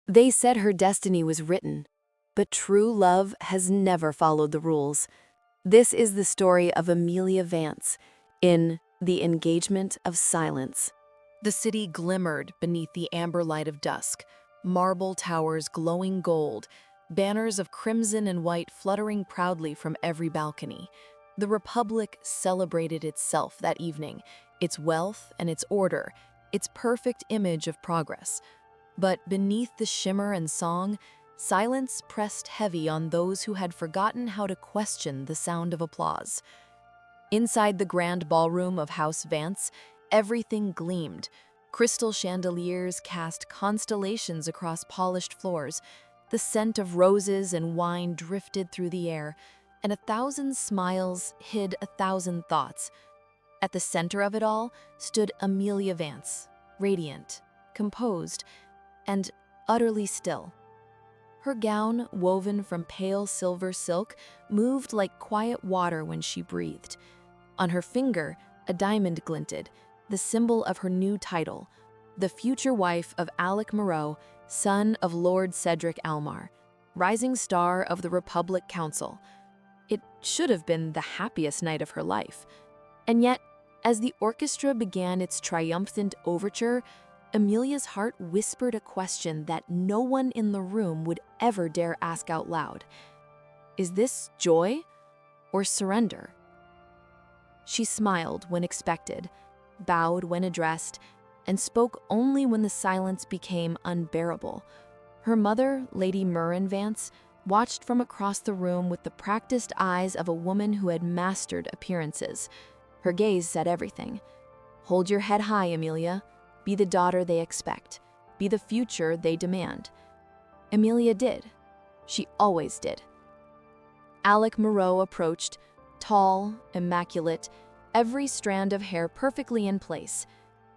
They said her destiny was written, but true love has never followed the rules. This is the story of Emilia Vance in The Engagement of Silence. The city glimmered beneath the amber light of dusk, marble towers glowing gold, banners of crimson and white fluttering proudly from every balcony. The Republic celebrated itself that evening, its wealth and its order, its perfect image of progress. But beneath the shimmer and song, silence pressed heavy on those who had forgotten how to question the sound of applause. Inside the grand ballroom of House Vance, everything gleamed. Crystal chandeliers cast constellations across polished floors. The scent of roses and wine drifted through the air, and 1,000 smiles hid 1,000 thoughts. At the center of it all stood Emilia Vance, radiant, composed, and utterly still. Her gown, woven from pale silver silk, moved like quiet water when she breathed. On her finger, a diamond glinted, the symbol of her new title, the future wife of Alec Moreau, son of Lord Cedric Almar, rising star of the Republic Council. It should have been the happiest night of her life. And yet, as the orchestra began its triumphant overture, Emilia's heart whispered a question that no one in the room would ever dare ask out loud. Is this joy or surrender? She smiled when expected, bowed when addressed, and spoke only when the silence became unbearable. Her mother, Lady Murren Vance, watched from across the room with the practiced eyes of a woman who had mastered appearances. Her gaze said everything. Hold your head high, Emilia. Be the daughter they expect. Be the future they demand. Emilia did. She always did. Alec Moreau approached, tall, immaculate, every strand of hair perfectly in place.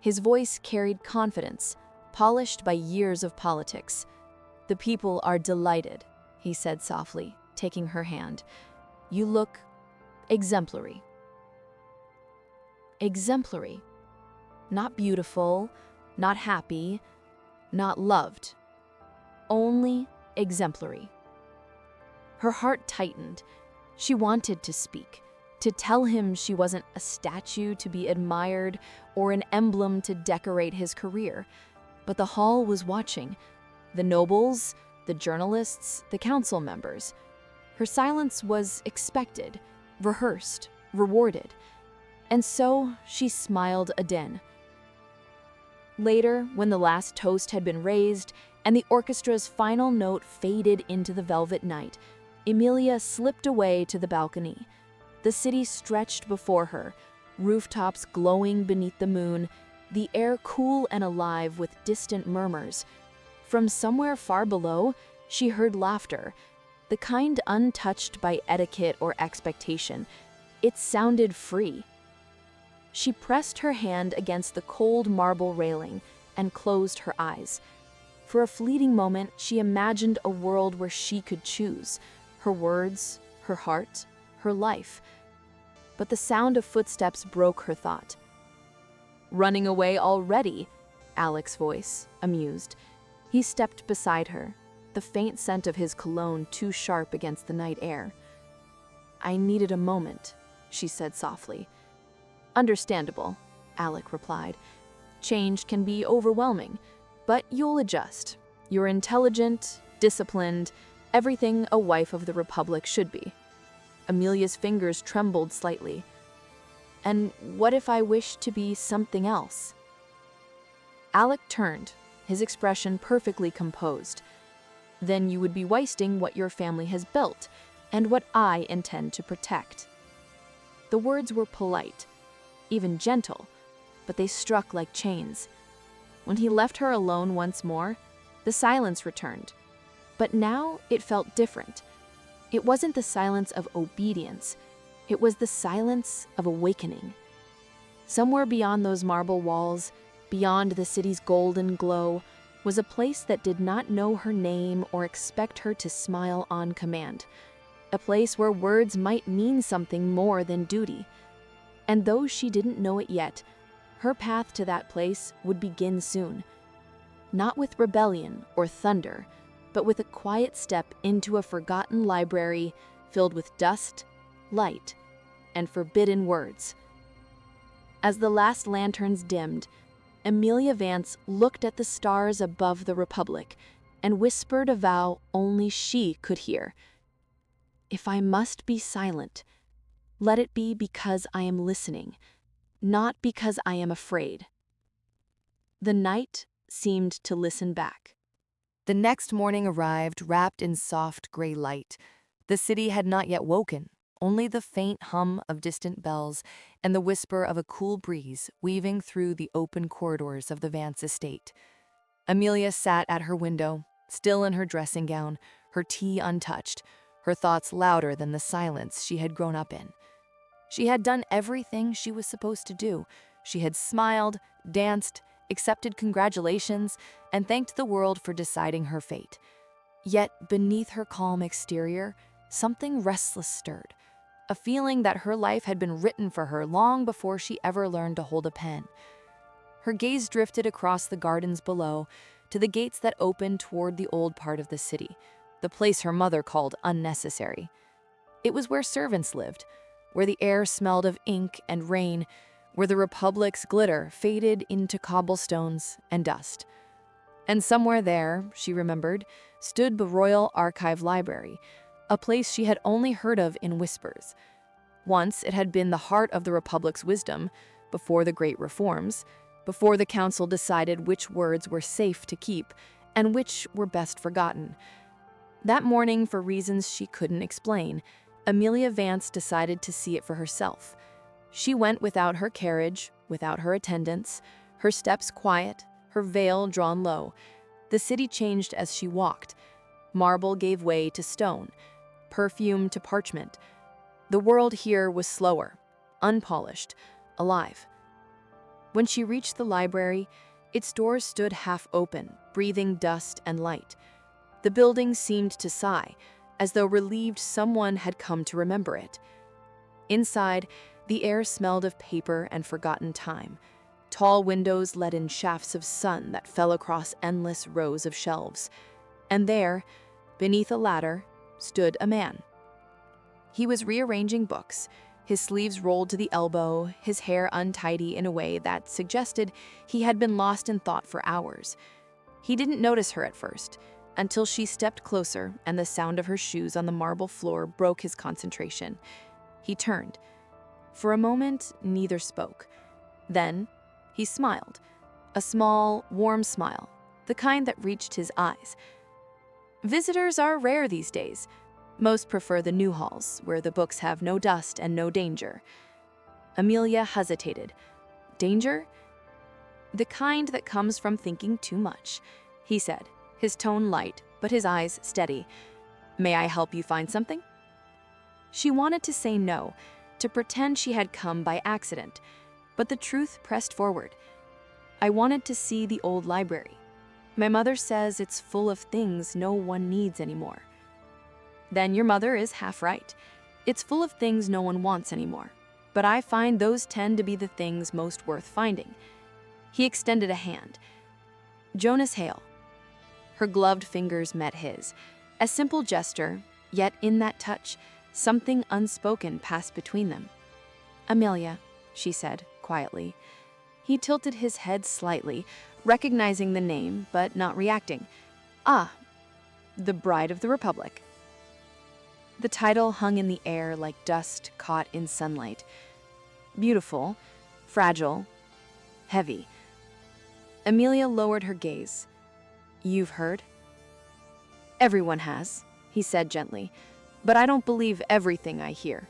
His voice carried confidence, polished by years of politics. "The people are delighted," he said softly, taking her hand. "You look exemplary." Exemplary. Not beautiful, not happy, not loved. Only exemplary. Her heart tightened. She wanted to speak, to tell him she wasn't a statue to be admired or an emblem to decorate his career. But the hall was watching. The nobles, the journalists, the council members. Her silence was expected, rehearsed, rewarded. And so she smiled again. Later, when the last toast had been raised and the orchestra's final note faded into the velvet night, Emilia slipped away to the balcony. The city stretched before her, rooftops glowing beneath the moon, the air cool and alive with distant murmurs. From somewhere far below, she heard laughter, the kind untouched by etiquette or expectation. It sounded free. She pressed her hand against the cold marble railing and closed her eyes. For a fleeting moment, she imagined a world where she could choose her words, her heart, her life. But the sound of footsteps broke her thought. "Running away already?" Alec's voice, amused. He stepped beside her, the faint scent of his cologne too sharp against the night air. "I needed a moment," she said softly. "Understandable," Alec replied. "Change can be overwhelming, but you'll adjust. You're intelligent, disciplined, everything a wife of the Republic should be." Emilia's fingers trembled slightly. "And what if I wish to be something else?" Alec turned, his expression perfectly composed. "Then you would be wasting what your family has built, and what I intend to protect." The words were polite, even gentle, but they struck like chains. When he left her alone once more, the silence returned. But now it felt different. It wasn't the silence of obedience. It was the silence of awakening. Somewhere beyond those marble walls, beyond the city's golden glow, was a place that did not know her name or expect her to smile on command. A place where words might mean something more than duty. And though she didn't know it yet, her path to that place would begin soon. not with rebellion or thunder, but with a quiet step into a forgotten library filled with dust, light, and forbidden words. As the last lanterns dimmed, Emilia Vance looked at the stars above the Republic and whispered a vow only she could hear. "If I must be silent, let it be because I am listening, not because I am afraid." The night seemed to listen back. The next morning arrived wrapped in soft gray light. The city had not yet woken, only the faint hum of distant bells and the whisper of a cool breeze weaving through the open corridors of the Vance estate. Emilia sat at her window, still in her dressing gown, her tea untouched, her thoughts louder than the silence she had grown up in. She had done everything she was supposed to do. She had smiled, danced, accepted congratulations, and thanked the world for deciding her fate. Yet beneath her calm exterior, something restless stirred, a feeling that her life had been written for her long before she ever learned to hold a pen. Her gaze drifted across the gardens below to the gates that opened toward the old part of the city, the place her mother called unnecessary. It was where servants lived, where the air smelled of ink and rain, where the Republic's glitter faded into cobblestones and dust. And somewhere there, she remembered, stood the Royal Archive Library, a place she had only heard of in whispers. Once it had been the heart of the Republic's wisdom, before the Great Reforms, before the Council decided which words were safe to keep and which were best forgotten. That morning, for reasons she couldn't explain, Emilia Vance decided to see it for herself. She went without her carriage, without her attendants, her steps quiet, her veil drawn low. The city changed as she walked. Marble gave way to stone, perfume to parchment. The world here was slower, unpolished, alive. When she reached the library, its doors stood half open, breathing dust and light. The building seemed to sigh, as though relieved someone had come to remember it. Inside, the air smelled of paper and forgotten time. Tall windows let in shafts of sun that fell across endless rows of shelves. And there, beneath a ladder, stood a man. He was rearranging books, his sleeves rolled to the elbow, his hair untidy in a way that suggested he had been lost in thought for hours. He didn't notice her at first, until she stepped closer and the sound of her shoes on the marble floor broke his concentration. He turned. For a moment, neither spoke. Then, he smiled, a small, warm smile, the kind that reached his eyes. Visitors are rare these days. Most prefer the new halls, where the books have no dust and no danger. Emilia hesitated. Danger? The kind that comes from thinking too much, he said, his tone light, but his eyes steady. May I help you find something? She wanted to say no, to pretend she had come by accident, but the truth pressed forward. I wanted to see the old library. My mother says it's full of things no one needs anymore. Then your mother is half right. It's full of things no one wants anymore, but I find those tend to be the things most worth finding. He extended a hand. Jonas Hale. Her gloved fingers met his. A simple gesture, yet in that touch, something unspoken passed between them. Emilia, she said quietly. He tilted his head slightly, recognizing the name but not reacting. Ah, the Bride of the Republic. The title hung in the air like dust caught in sunlight. Beautiful, fragile, heavy. Emilia lowered her gaze. You've heard? Everyone has, he said gently, but I don't believe everything I hear.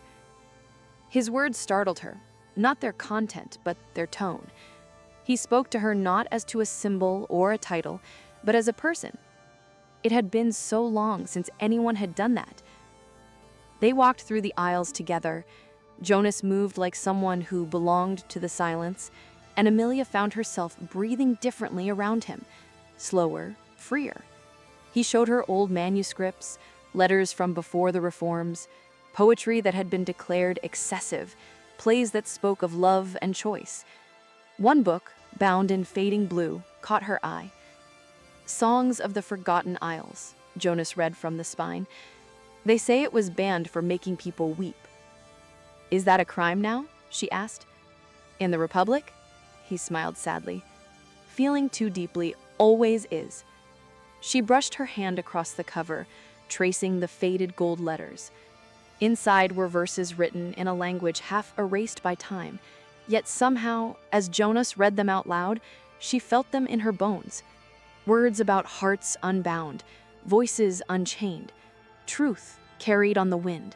His words startled her, not their content, but their tone. He spoke to her not as to a symbol or a title, but as a person. It had been so long since anyone had done that. They walked through the aisles together. Jonas moved like someone who belonged to the silence, and Emilia found herself breathing differently around him, slower, freer. He showed her old manuscripts, letters from before the reforms, poetry that had been declared excessive, plays that spoke of love and choice. One book, bound in fading blue, caught her eye. Songs of the Forgotten Isles, Jonas read from the spine. They say it was banned for making people weep. Is that a crime now? She asked. In the Republic? He smiled sadly. Feeling too deeply always is. She brushed her hand across the cover, tracing the faded gold letters. Inside were verses written in a language half erased by time, yet somehow, as Jonas read them out loud, she felt them in her bones. Words about hearts unbound, voices unchained, truth carried on the wind.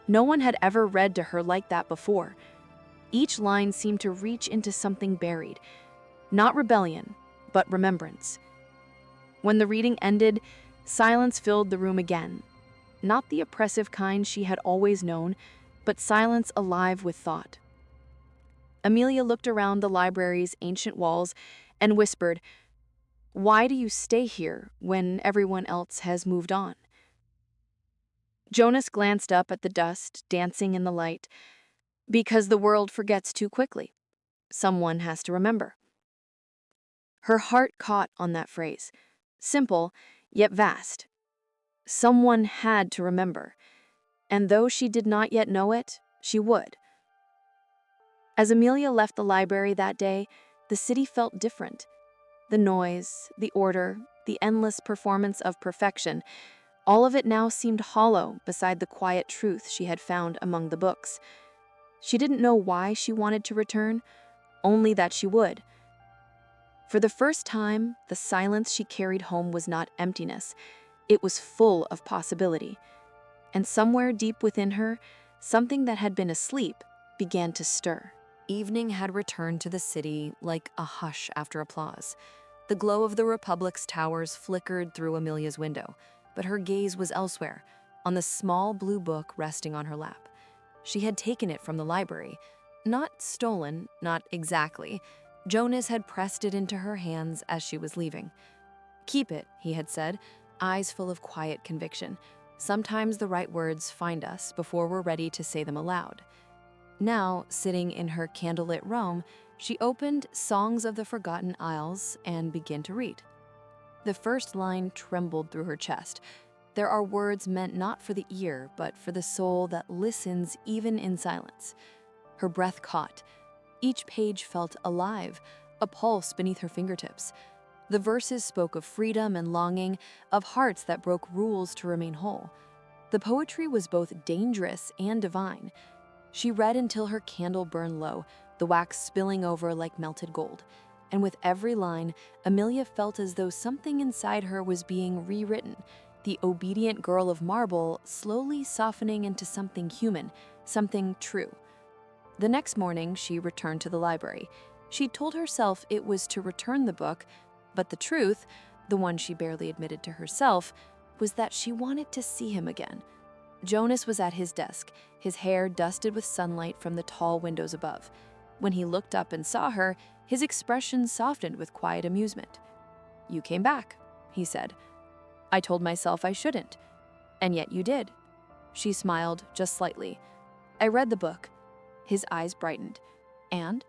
No one had ever read to her like that before. Each line seemed to reach into something buried, not rebellion, but remembrance. When the reading ended, silence filled the room again. Not the oppressive kind she had always known, but silence alive with thought. Emilia looked around the library's ancient walls and whispered, "Why do you stay here when everyone else has moved on?" Jonas glanced up at the dust dancing in the light. Because the world forgets too quickly. Someone has to remember. Her heart caught on that phrase. Simple, yet vast. Someone had to remember. And though she did not yet know it, she would. As Emilia left the library that day, the city felt different. The noise, the order, the endless performance of perfection, all of it now seemed hollow beside the quiet truth she had found among the books. She didn't know why she wanted to return, only that she would. For the first time, the silence she carried home was not emptiness. It was full of possibility. And somewhere deep within her, something that had been asleep began to stir. Evening had returned to the city like a hush after applause. The glow of the Republic's towers flickered through Emilia's window, but her gaze was elsewhere, on the small blue book resting on her lap. She had taken it from the library. Not stolen, not exactly. Jonas had pressed it into her hands as she was leaving. "Keep it," he had said, eyes full of quiet conviction. "Sometimes the right words find us before we're ready to say them aloud." Now, sitting in her candlelit room, she opened Songs of the Forgotten Isles and began to read. The first line trembled through her chest. There are words meant not for the ear, but for the soul that listens even in silence. Her breath caught. Each page felt alive, a pulse beneath her fingertips. The verses spoke of freedom and longing, of hearts that broke rules to remain whole. The poetry was both dangerous and divine. She read until her candle burned low, the wax spilling over like melted gold. And with every line, Emilia felt as though something inside her was being rewritten, the obedient girl of marble slowly softening into something human, something true. The next morning, she returned to the library. She told herself it was to return the book, but the truth, the one she barely admitted to herself, was that she wanted to see him again. Jonas was at his desk, his hair dusted with sunlight from the tall windows above. When he looked up and saw her, his expression softened with quiet amusement. "You came back," he said. "I told myself I shouldn't. And yet you did." She smiled just slightly. "I read the book." His eyes brightened. "And?"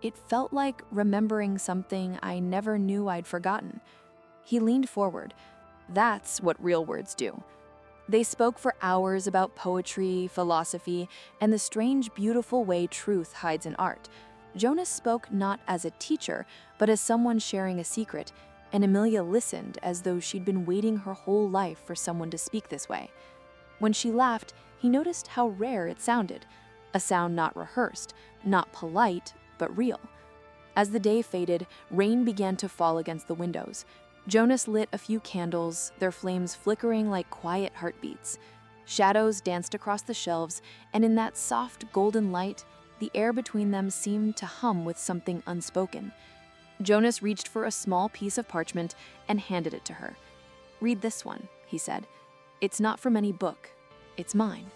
"It felt like remembering something I never knew I'd forgotten." He leaned forward. That's what real words do. They spoke for hours about poetry, philosophy, and the strange, beautiful way truth hides in art. Jonas spoke not as a teacher, but as someone sharing a secret, and Emilia listened as though she'd been waiting her whole life for someone to speak this way. When she laughed, he noticed how rare it sounded, a sound not rehearsed, not polite, but real. As the day faded, rain began to fall against the windows. Jonas lit a few candles, their flames flickering like quiet heartbeats. Shadows danced across the shelves, and in that soft golden light, the air between them seemed to hum with something unspoken. Jonas reached for a small piece of parchment and handed it to her. "Read this one," he said. "It's not from any book. It's mine."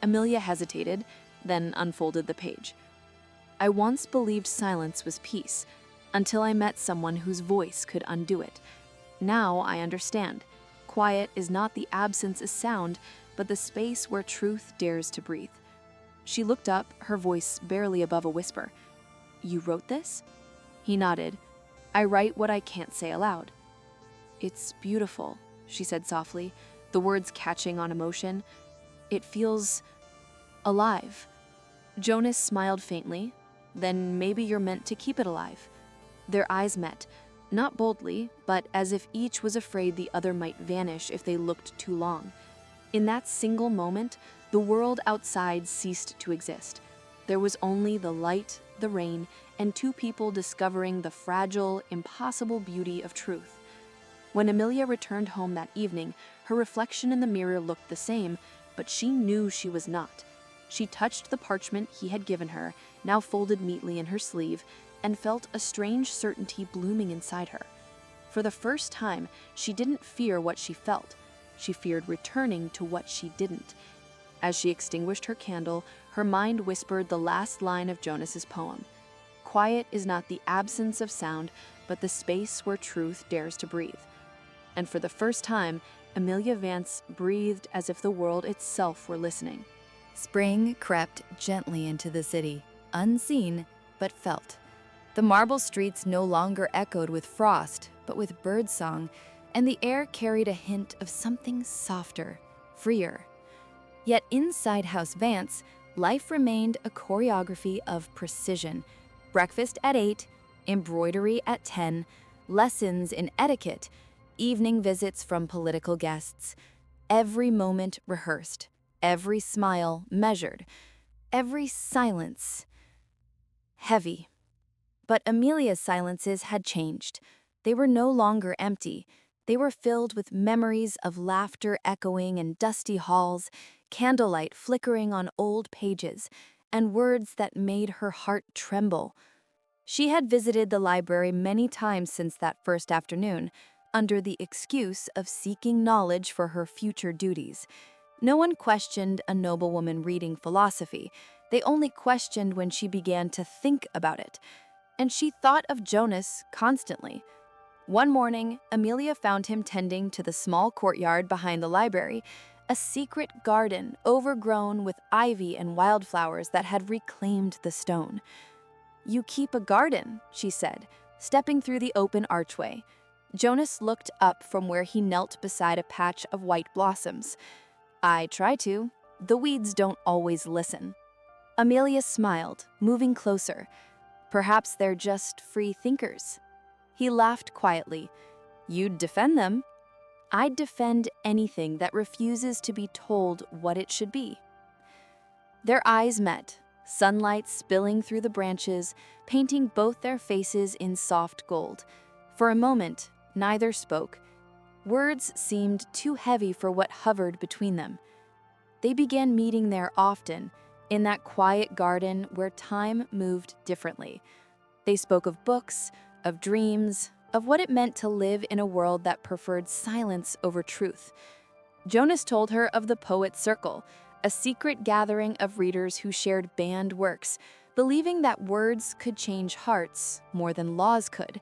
Emilia hesitated, then unfolded the page. "I once believed silence was peace, until I met someone whose voice could undo it. Now I understand. Quiet is not the absence of sound, but the space where truth dares to breathe." She looked up, her voice barely above a whisper. "You wrote this?" He nodded. "I write what I can't say aloud." "It's beautiful," she said softly, the words catching on emotion. "It feels alive." Jonas smiled faintly. "Then maybe you're meant to keep it alive." Their eyes met, not boldly, but as if each was afraid the other might vanish if they looked too long. In that single moment, the world outside ceased to exist. There was only the light, the rain, and two people discovering the fragile, impossible beauty of truth. When Emilia returned home that evening, her reflection in the mirror looked the same, but she knew she was not. She touched the parchment he had given her, now folded neatly in her sleeve, and felt a strange certainty blooming inside her. For the first time, she didn't fear what she felt. She feared returning to what she didn't. As she extinguished her candle, her mind whispered the last line of Jonas's poem. "Quiet is not the absence of sound, but the space where truth dares to breathe." And for the first time, Emilia Vance breathed as if the world itself were listening. Spring crept gently into the city, unseen but felt. The marble streets no longer echoed with frost, but with birdsong, and the air carried a hint of something softer, freer. Yet inside House Vance, life remained a choreography of precision. Breakfast at 8, embroidery at 10, lessons in etiquette, evening visits from political guests. Every moment rehearsed, every smile measured, every silence heavy. But Emilia's silences had changed. They were no longer empty. They were filled with memories of laughter echoing in dusty halls, candlelight flickering on old pages, and words that made her heart tremble. She had visited the library many times since that first afternoon, under the excuse of seeking knowledge for her future duties. No one questioned a noblewoman reading philosophy. They only questioned when she began to think about it. And she thought of Jonas constantly. One morning, Emilia found him tending to the small courtyard behind the library, a secret garden overgrown with ivy and wildflowers that had reclaimed the stone. "You keep a garden," she said, stepping through the open archway. Jonas looked up from where he knelt beside a patch of white blossoms. "I try to. The weeds don't always listen." Emilia smiled, moving closer. "Perhaps they're just free thinkers." He laughed quietly. "You'd defend them." "I'd defend anything that refuses to be told what it should be." Their eyes met, sunlight spilling through the branches, painting both their faces in soft gold. For a moment, neither spoke. Words seemed too heavy for what hovered between them. They began meeting there often, in that quiet garden where time moved differently. They spoke of books, of dreams, of what it meant to live in a world that preferred silence over truth. Jonas told her of the Poet's Circle, a secret gathering of readers who shared banned works, believing that words could change hearts more than laws could.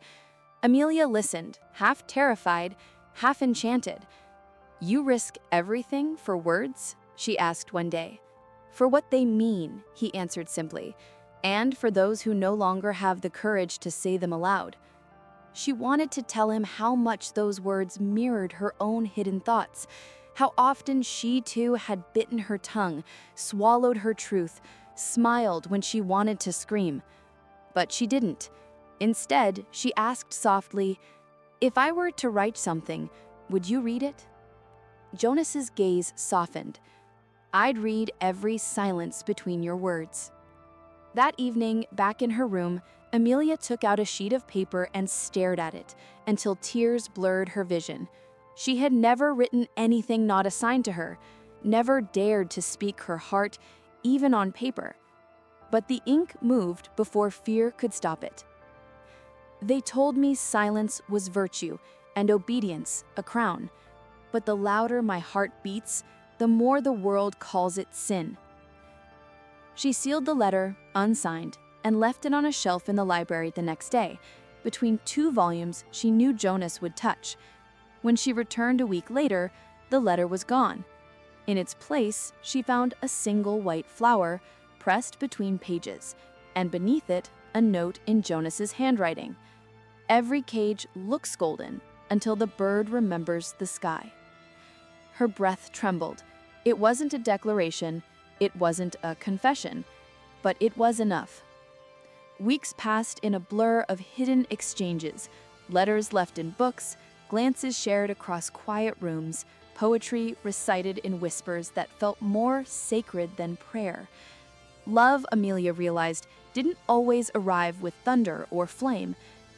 Emilia listened, half terrified, half enchanted. "You risk everything for words?" she asked one day. "For what they mean," he answered simply, "and for those who no longer have the courage to say them aloud." She wanted to tell him how much those words mirrored her own hidden thoughts, how often she too had bitten her tongue, swallowed her truth, smiled when she wanted to scream. But she didn't. Instead, she asked softly, "If I were to write something, would you read it?" Jonas's gaze softened. "I'd read every silence between your words." That evening, back in her room, Emilia took out a sheet of paper and stared at it until tears blurred her vision. She had never written anything not assigned to her, never dared to speak her heart, even on paper. But the ink moved before fear could stop it. "They told me silence was virtue and obedience a crown. But the louder my heart beats, the more the world calls it sin." She sealed the letter, unsigned, and left it on a shelf in the library the next day, between two volumes she knew Jonas would touch. When she returned a week later, the letter was gone. In its place, she found a single white flower pressed between pages, and beneath it, a note in Jonas's handwriting. "Every cage looks golden, until the bird remembers the sky. Her breath trembled. It wasn't a declaration, it wasn't a confession, but it was enough. Weeks passed in a blur of hidden exchanges, letters left in books, glances shared across quiet rooms, poetry recited in whispers that felt more sacred than prayer. Love, Emilia realized, didn't always arrive with thunder or flame.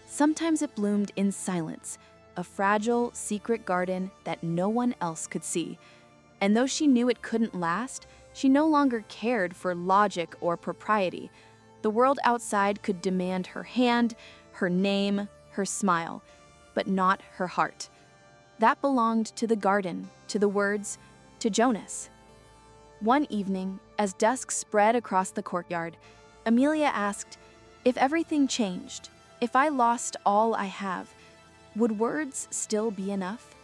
Sometimes it bloomed in silence, a fragile, secret garden that no one else could see. And though she knew it couldn't last, she no longer cared for logic or propriety. The world outside could demand her hand, her name, her smile, but not her heart. That belonged to the garden, to the words, to Jonas. One evening, as dusk spread across the courtyard, Emilia asked, "If everything changed, if I lost all I have, would words still be enough?"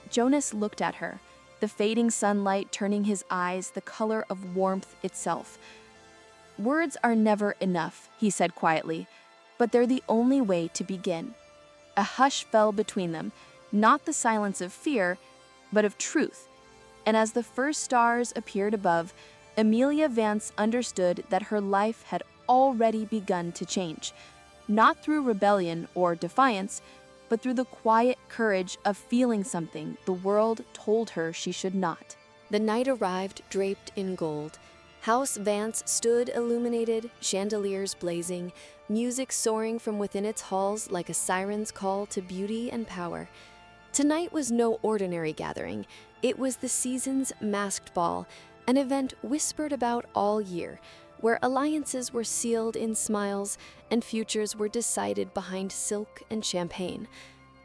Jonas looked at her, the fading sunlight turning his eyes the color of warmth itself. "Words are never enough," he said quietly, "but they're the only way to begin." A hush fell between them, not the silence of fear, but of truth. And as the first stars appeared above, Emilia Vance understood that her life had already begun to change, not through rebellion or defiance, but through the quiet courage of feeling something the world told her she should not. The night arrived draped in gold. House Vance stood illuminated, chandeliers blazing, music soaring from within its halls like a siren's call to beauty and power. Tonight was no ordinary gathering. It was the season's masked ball, an event whispered about all year, where alliances were sealed in smiles and futures were decided behind silk and champagne.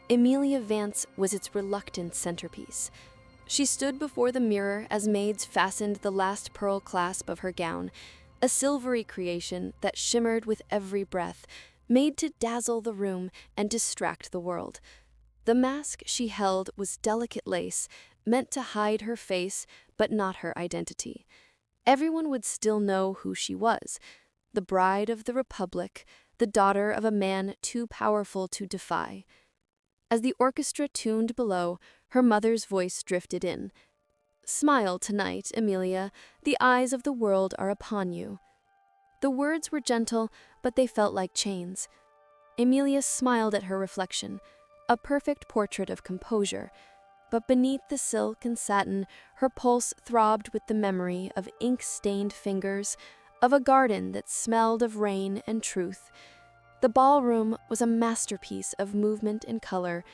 Emilia Vance was its reluctant centerpiece. She stood before the mirror as maids fastened the last pearl clasp of her gown, a silvery creation that shimmered with every breath, made to dazzle the room and distract the world. The mask she held was delicate lace, meant to hide her face, but not her identity. Everyone would still know who she was, the bride of the Republic, the daughter of a man too powerful to defy. As the orchestra tuned below, her mother's voice drifted in. "Smile tonight, Emilia. The eyes of the world are upon you." The words were gentle, but they felt like chains. Emilia smiled at her reflection, a perfect portrait of composure. But beneath the silk and satin, her pulse throbbed with the memory of ink-stained fingers, of a garden that smelled of rain and truth. The ballroom was a masterpiece of movement and color.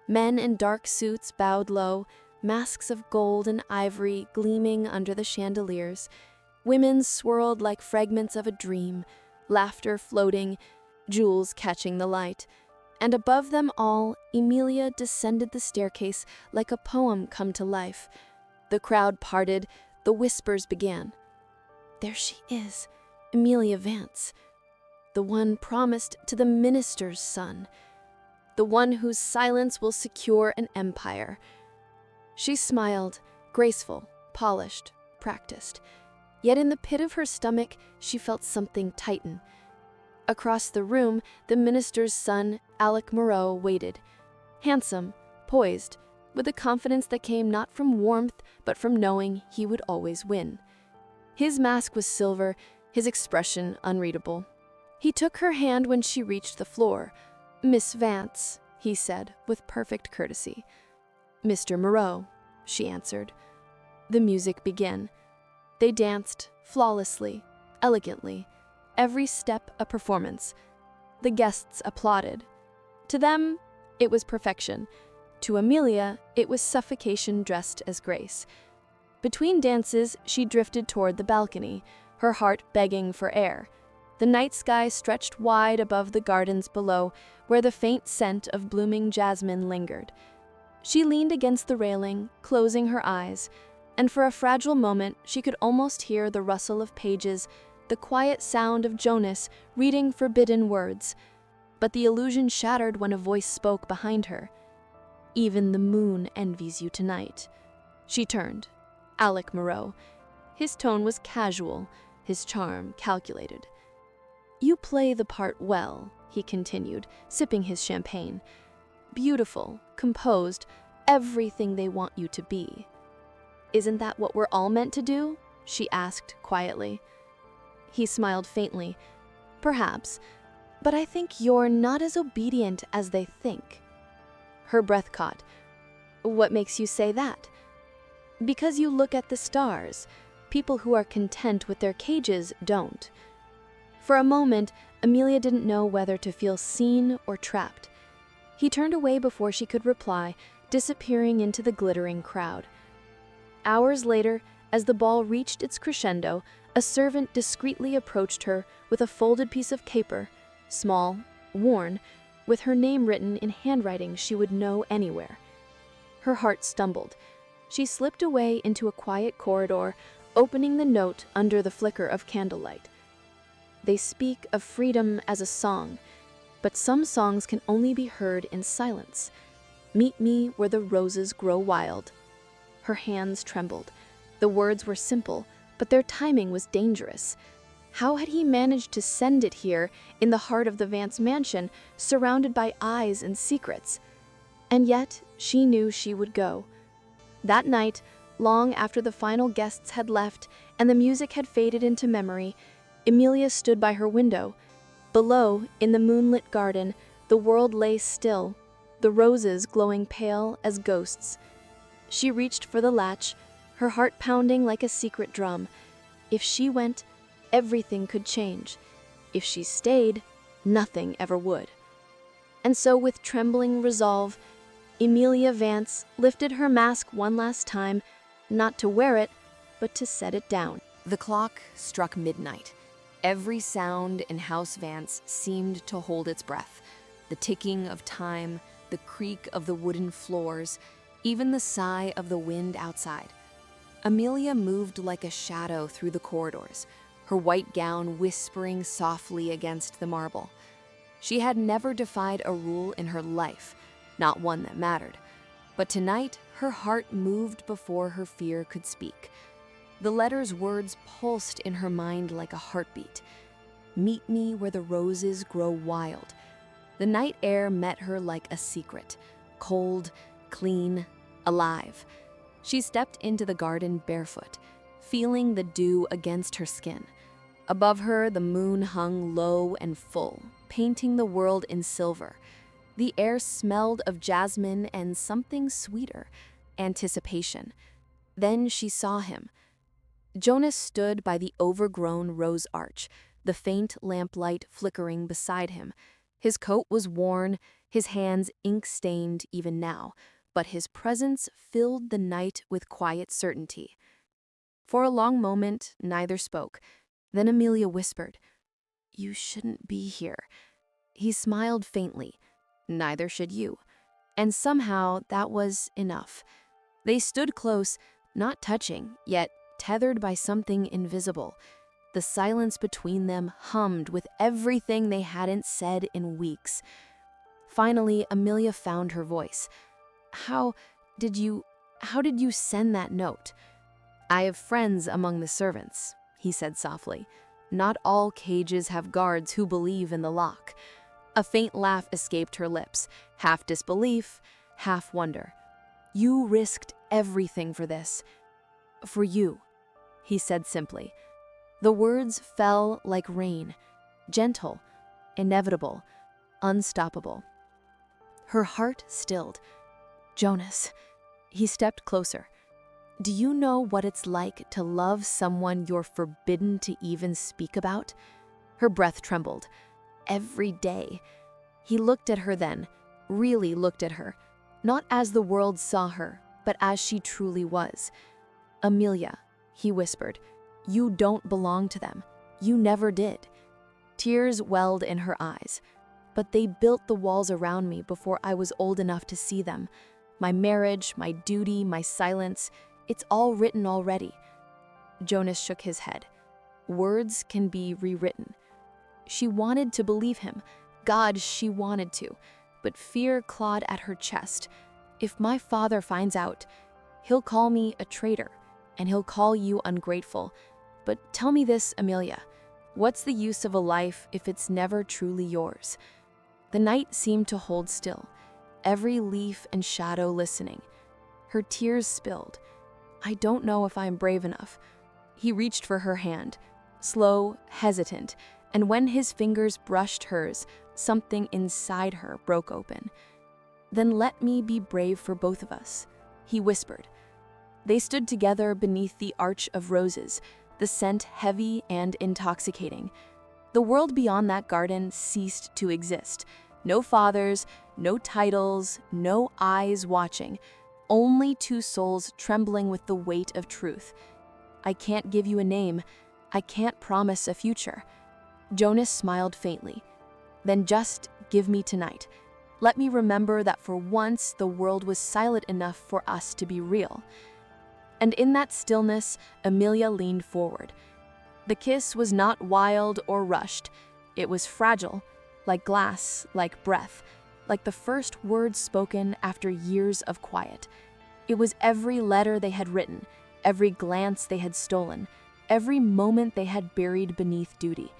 Men in dark suits bowed low, masks of gold and ivory gleaming under the chandeliers. Women swirled like fragments of a dream, laughter floating, jewels catching the light. And above them all, Emilia descended the staircase like a poem come to life. The crowd parted, the whispers began. "There she is, Emilia Vance, the one promised to the minister's son, the one whose silence will secure an empire." She smiled, graceful, polished, practiced. Yet in the pit of her stomach, she felt something tighten. Across the room, the minister's son, Alec Moreau, waited. Handsome, poised, with a confidence that came not from warmth, but from knowing he would always win. His mask was silver, his expression unreadable. He took her hand when she reached the floor. "Miss Vance," he said, with perfect courtesy. "Mr. Moreau," she answered. The music began. They danced, flawlessly, elegantly, every step a performance. The guests applauded. To them, it was perfection. To Emilia, it was suffocation dressed as grace. Between dances, she drifted toward the balcony, her heart begging for air. The night sky stretched wide above the gardens below, where the faint scent of blooming jasmine lingered. She leaned against the railing, closing her eyes, and for a fragile moment she could almost hear the rustle of pages, the quiet sound of Jonas reading forbidden words. But the illusion shattered when a voice spoke behind her. "Even the moon envies you tonight." She turned. Alec Moreau. His tone was casual, his charm calculated. "You play the part well," he continued, sipping his champagne. beautiful, composed, everything they want you to be. Isn't that what we're all meant to do? She asked quietly. He smiled faintly. Perhaps, but I think you're not as obedient as they think. Her breath caught. What makes you say that? Because you look at the stars. People who are content with their cages don't. For a moment, Emilia didn't know whether to feel seen or trapped. He turned away before she could reply, disappearing into the glittering crowd. Hours later, as the ball reached its crescendo, a servant discreetly approached her with a folded piece of paper, small, worn, with her name written in handwriting she would know anywhere. Her heart stumbled. She slipped away into a quiet corridor, opening the note under the flicker of candlelight. They speak of freedom as a song, but some songs can only be heard in silence. Meet me where the roses grow wild. Her hands trembled. The words were simple, but their timing was dangerous. How had he managed to send it here, in the heart of the Vance mansion, surrounded by eyes and secrets? And yet, she knew she would go. That night, long after the final guests had left and the music had faded into memory, Emilia stood by her window. Below, in the moonlit garden, the world lay still, the roses glowing pale as ghosts. She reached for the latch, her heart pounding like a secret drum. If she went, everything could change. If she stayed, nothing ever would. And so, with trembling resolve, Emilia Vance lifted her mask one last time, not to wear it, but to set it down. The clock struck midnight. Every sound in House Vance seemed to hold its breath. The ticking of time, the creak of the wooden floors, even the sigh of the wind outside. Emilia moved like a shadow through the corridors, her white gown whispering softly against the marble. She had never defied a rule in her life, not one that mattered. But tonight, her heart moved before her fear could speak. The letter's words pulsed in her mind like a heartbeat. Meet me where the roses grow wild. The night air met her like a secret, cold, clean, alive. She stepped into the garden barefoot, feeling the dew against her skin. Above her, the moon hung low and full, painting the world in silver. The air smelled of jasmine and something sweeter, anticipation. Then she saw him. Jonas stood by the overgrown rose arch, the faint lamplight flickering beside him. His coat was worn, his hands ink-stained even now, but his presence filled the night with quiet certainty. For a long moment, neither spoke. Then Emilia whispered, "You shouldn't be here." He smiled faintly. "Neither should you." And somehow that was enough. They stood close, not touching, yet tethered by something invisible. The silence between them hummed with everything they hadn't said in weeks. Finally, Emilia found her voice. How did you send that note?" "I have friends among the servants," he said softly. "Not all cages have guards who believe in the lock." A faint laugh escaped her lips, half disbelief, half wonder. "You risked everything for this." "For you," he said simply. The words fell like rain, gentle, inevitable, unstoppable. Her heart stilled. "Jonas," he stepped closer. "Do you know what it's like to love someone you're forbidden to even speak about?" Her breath trembled. "Every day." He looked at her then, really looked at her, not as the world saw her, but as she truly was. "Emilia," he whispered, "you don't belong to them. You never did." Tears welled in her eyes. "But they built the walls around me before I was old enough to see them. My marriage, my duty, my silence, it's all written already." Jonas shook his head. "Words can be rewritten." She wanted to believe him. God, she wanted to. But fear clawed at her chest. "If my father finds out, he'll call me a traitor, and he'll call you ungrateful. But tell me this, Emilia. What's the use of a life if it's never truly yours?" The night seemed to hold still. every leaf and shadow listening. Her tears spilled. I don't know if I'm brave enough. He reached for her hand, slow, hesitant, and when his fingers brushed hers, something inside her broke open. Then let me be brave for both of us, he whispered. They stood together beneath the arch of roses, the scent heavy and intoxicating. The world beyond that garden ceased to exist. No fathers, no titles, no eyes watching, only two souls trembling with the weight of truth. I can't give you a name. I can't promise a future. Jonas smiled faintly. Then just give me tonight. Let me remember that for once the world was silent enough for us to be real. And in that stillness, Emilia leaned forward. The kiss was not wild or rushed. It was fragile, like glass, like breath, like the first words spoken after years of quiet. It was every letter they had written, every glance they had stolen, every moment they had buried beneath duty.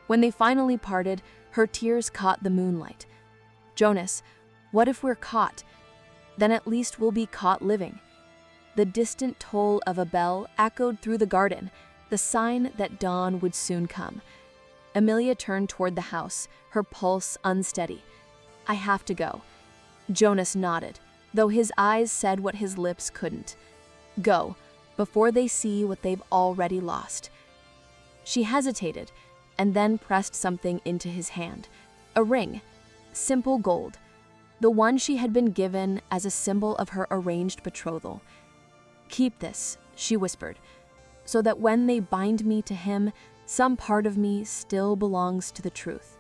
When they finally parted, her tears caught the moonlight. Jonas, what if we're caught? Then at least we'll be caught living. The distant toll of a bell echoed through the garden, the sign that dawn would soon come. Emilia turned toward the house, her pulse unsteady. I have to go. Jonas nodded, though his eyes said what his lips couldn't. Go, before they see what they've already lost. She hesitated, and then pressed something into his hand. A ring, simple gold, the one she had been given as a symbol of her arranged betrothal. Keep this, she whispered, so that when they bind me to him, some part of me still belongs to the truth.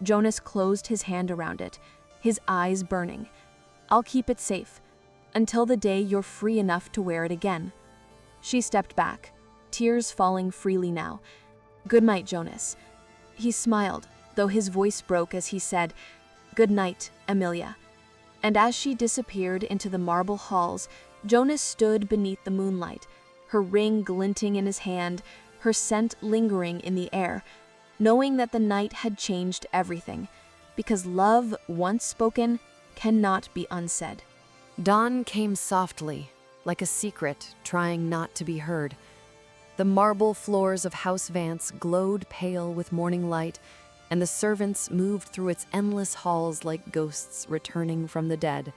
Jonas closed his hand around it, his eyes burning. I'll keep it safe, until the day you're free enough to wear it again. She stepped back, tears falling freely now. Good night, Jonas. He smiled, though his voice broke as he said, Good night, Emilia. And as she disappeared into the marble halls, Jonas stood beneath the moonlight, her ring glinting in his hand, her scent lingering in the air, knowing that the night had changed everything, because love, once spoken, cannot be unsaid. Dawn came softly, like a secret trying not to be heard. The marble floors of House Vance glowed pale with morning light, and the servants moved through its endless halls like ghosts returning from the dead.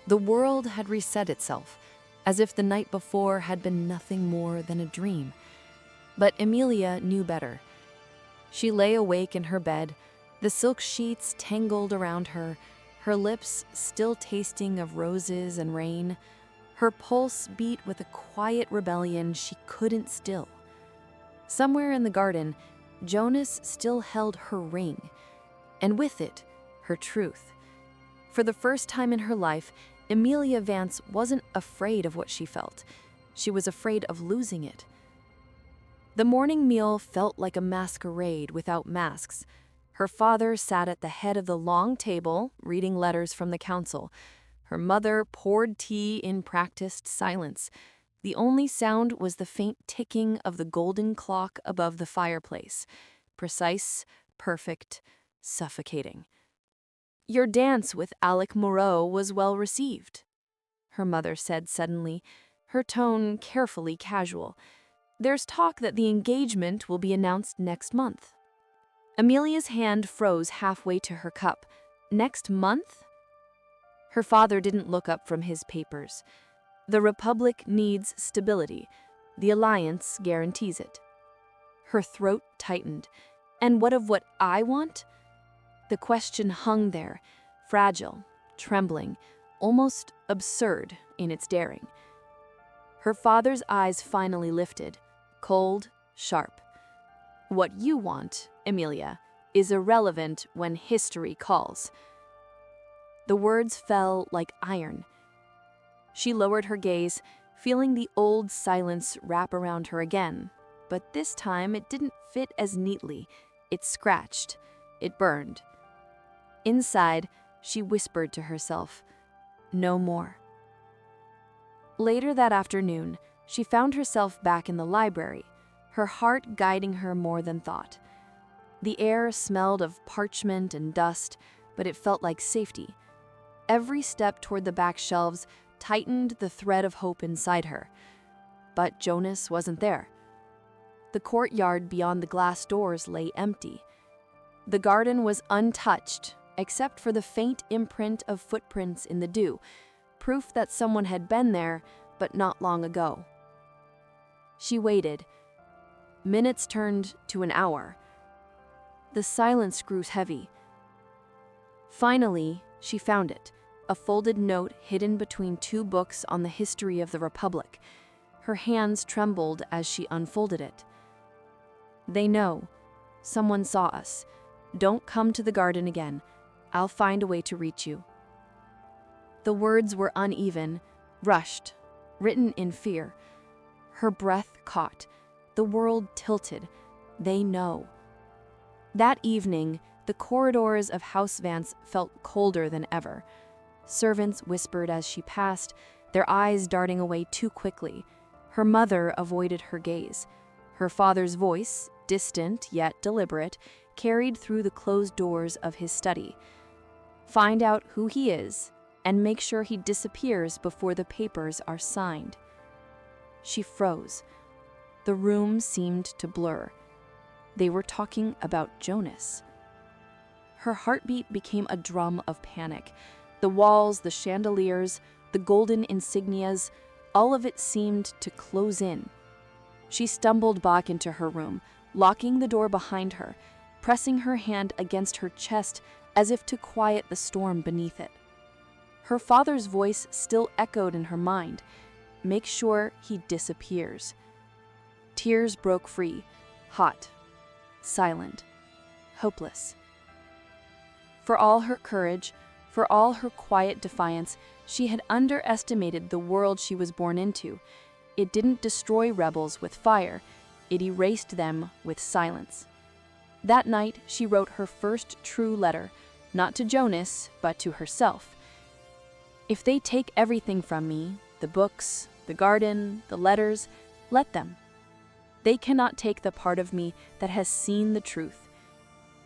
The world had reset itself, as if the night before had been nothing more than a dream. But Emilia knew better. She lay awake in her bed, the silk sheets tangled around her, her lips still tasting of roses and rain. Her pulse beat with a quiet rebellion she couldn't still. Somewhere in the garden, Jonas still held her ring, and with it, her truth. For the first time in her life, Emilia Vance wasn't afraid of what she felt. She was afraid of losing it. The morning meal felt like a masquerade without masks. Her father sat at the head of the long table, reading letters from the council. Her mother poured tea in practiced silence. The only sound was the faint ticking of the golden clock above the fireplace. Precise, perfect, suffocating. Your dance with Alec Moreau was well received, her mother said suddenly, her tone carefully casual. There's talk that the engagement will be announced next month. Emilia's hand froze halfway to her cup. Next month? Her father didn't look up from his papers. The Republic needs stability. The alliance guarantees it. Her throat tightened. And what of what I want? The question hung there, fragile, trembling, almost absurd in its daring. Her father's eyes finally lifted, cold, sharp. What you want, Emilia, is irrelevant when history calls. The words fell like iron. She lowered her gaze, feeling the old silence wrap around her again, but this time it didn't fit as neatly. It scratched. It burned. Inside, she whispered to herself, no more. Later that afternoon, she found herself back in the library, her heart guiding her more than thought. The air smelled of parchment and dust, but it felt like safety. Every step toward the back shelves tightened the thread of hope inside her. But Jonas wasn't there. The courtyard beyond the glass doors lay empty. The garden was untouched, except for the faint imprint of footprints in the dew, proof that someone had been there, but not long ago. She waited. Minutes turned to an hour. The silence grew heavy. Finally, she found it, a folded note hidden between two books on the history of the Republic. Her hands trembled as she unfolded it. "They know. Someone saw us. Don't come to the garden again. I'll find a way to reach you." The words were uneven, rushed, written in fear. Her breath caught. The world tilted. They know. That evening, the corridors of House Vance felt colder than ever. Servants whispered as she passed, their eyes darting away too quickly. Her mother avoided her gaze. Her father's voice, distant yet deliberate, carried through the closed doors of his study. "Find out who he is, and make sure he disappears before the papers are signed." She froze. The room seemed to blur. They were talking about Jonas. Her heartbeat became a drum of panic. The walls, the chandeliers, the golden insignias, all of it seemed to close in. She stumbled back into her room, locking the door behind her, pressing her hand against her chest as if to quiet the storm beneath it. Her father's voice still echoed in her mind. "Make sure he disappears." Tears broke free, hot, silent, hopeless. For all her courage, for all her quiet defiance, she had underestimated the world she was born into. It didn't destroy rebels with fire, it erased them with silence. That night, she wrote her first true letter, not to Jonas, but to herself. "If they take everything from me, the books, the garden, the letters, let them. They cannot take the part of me that has seen the truth.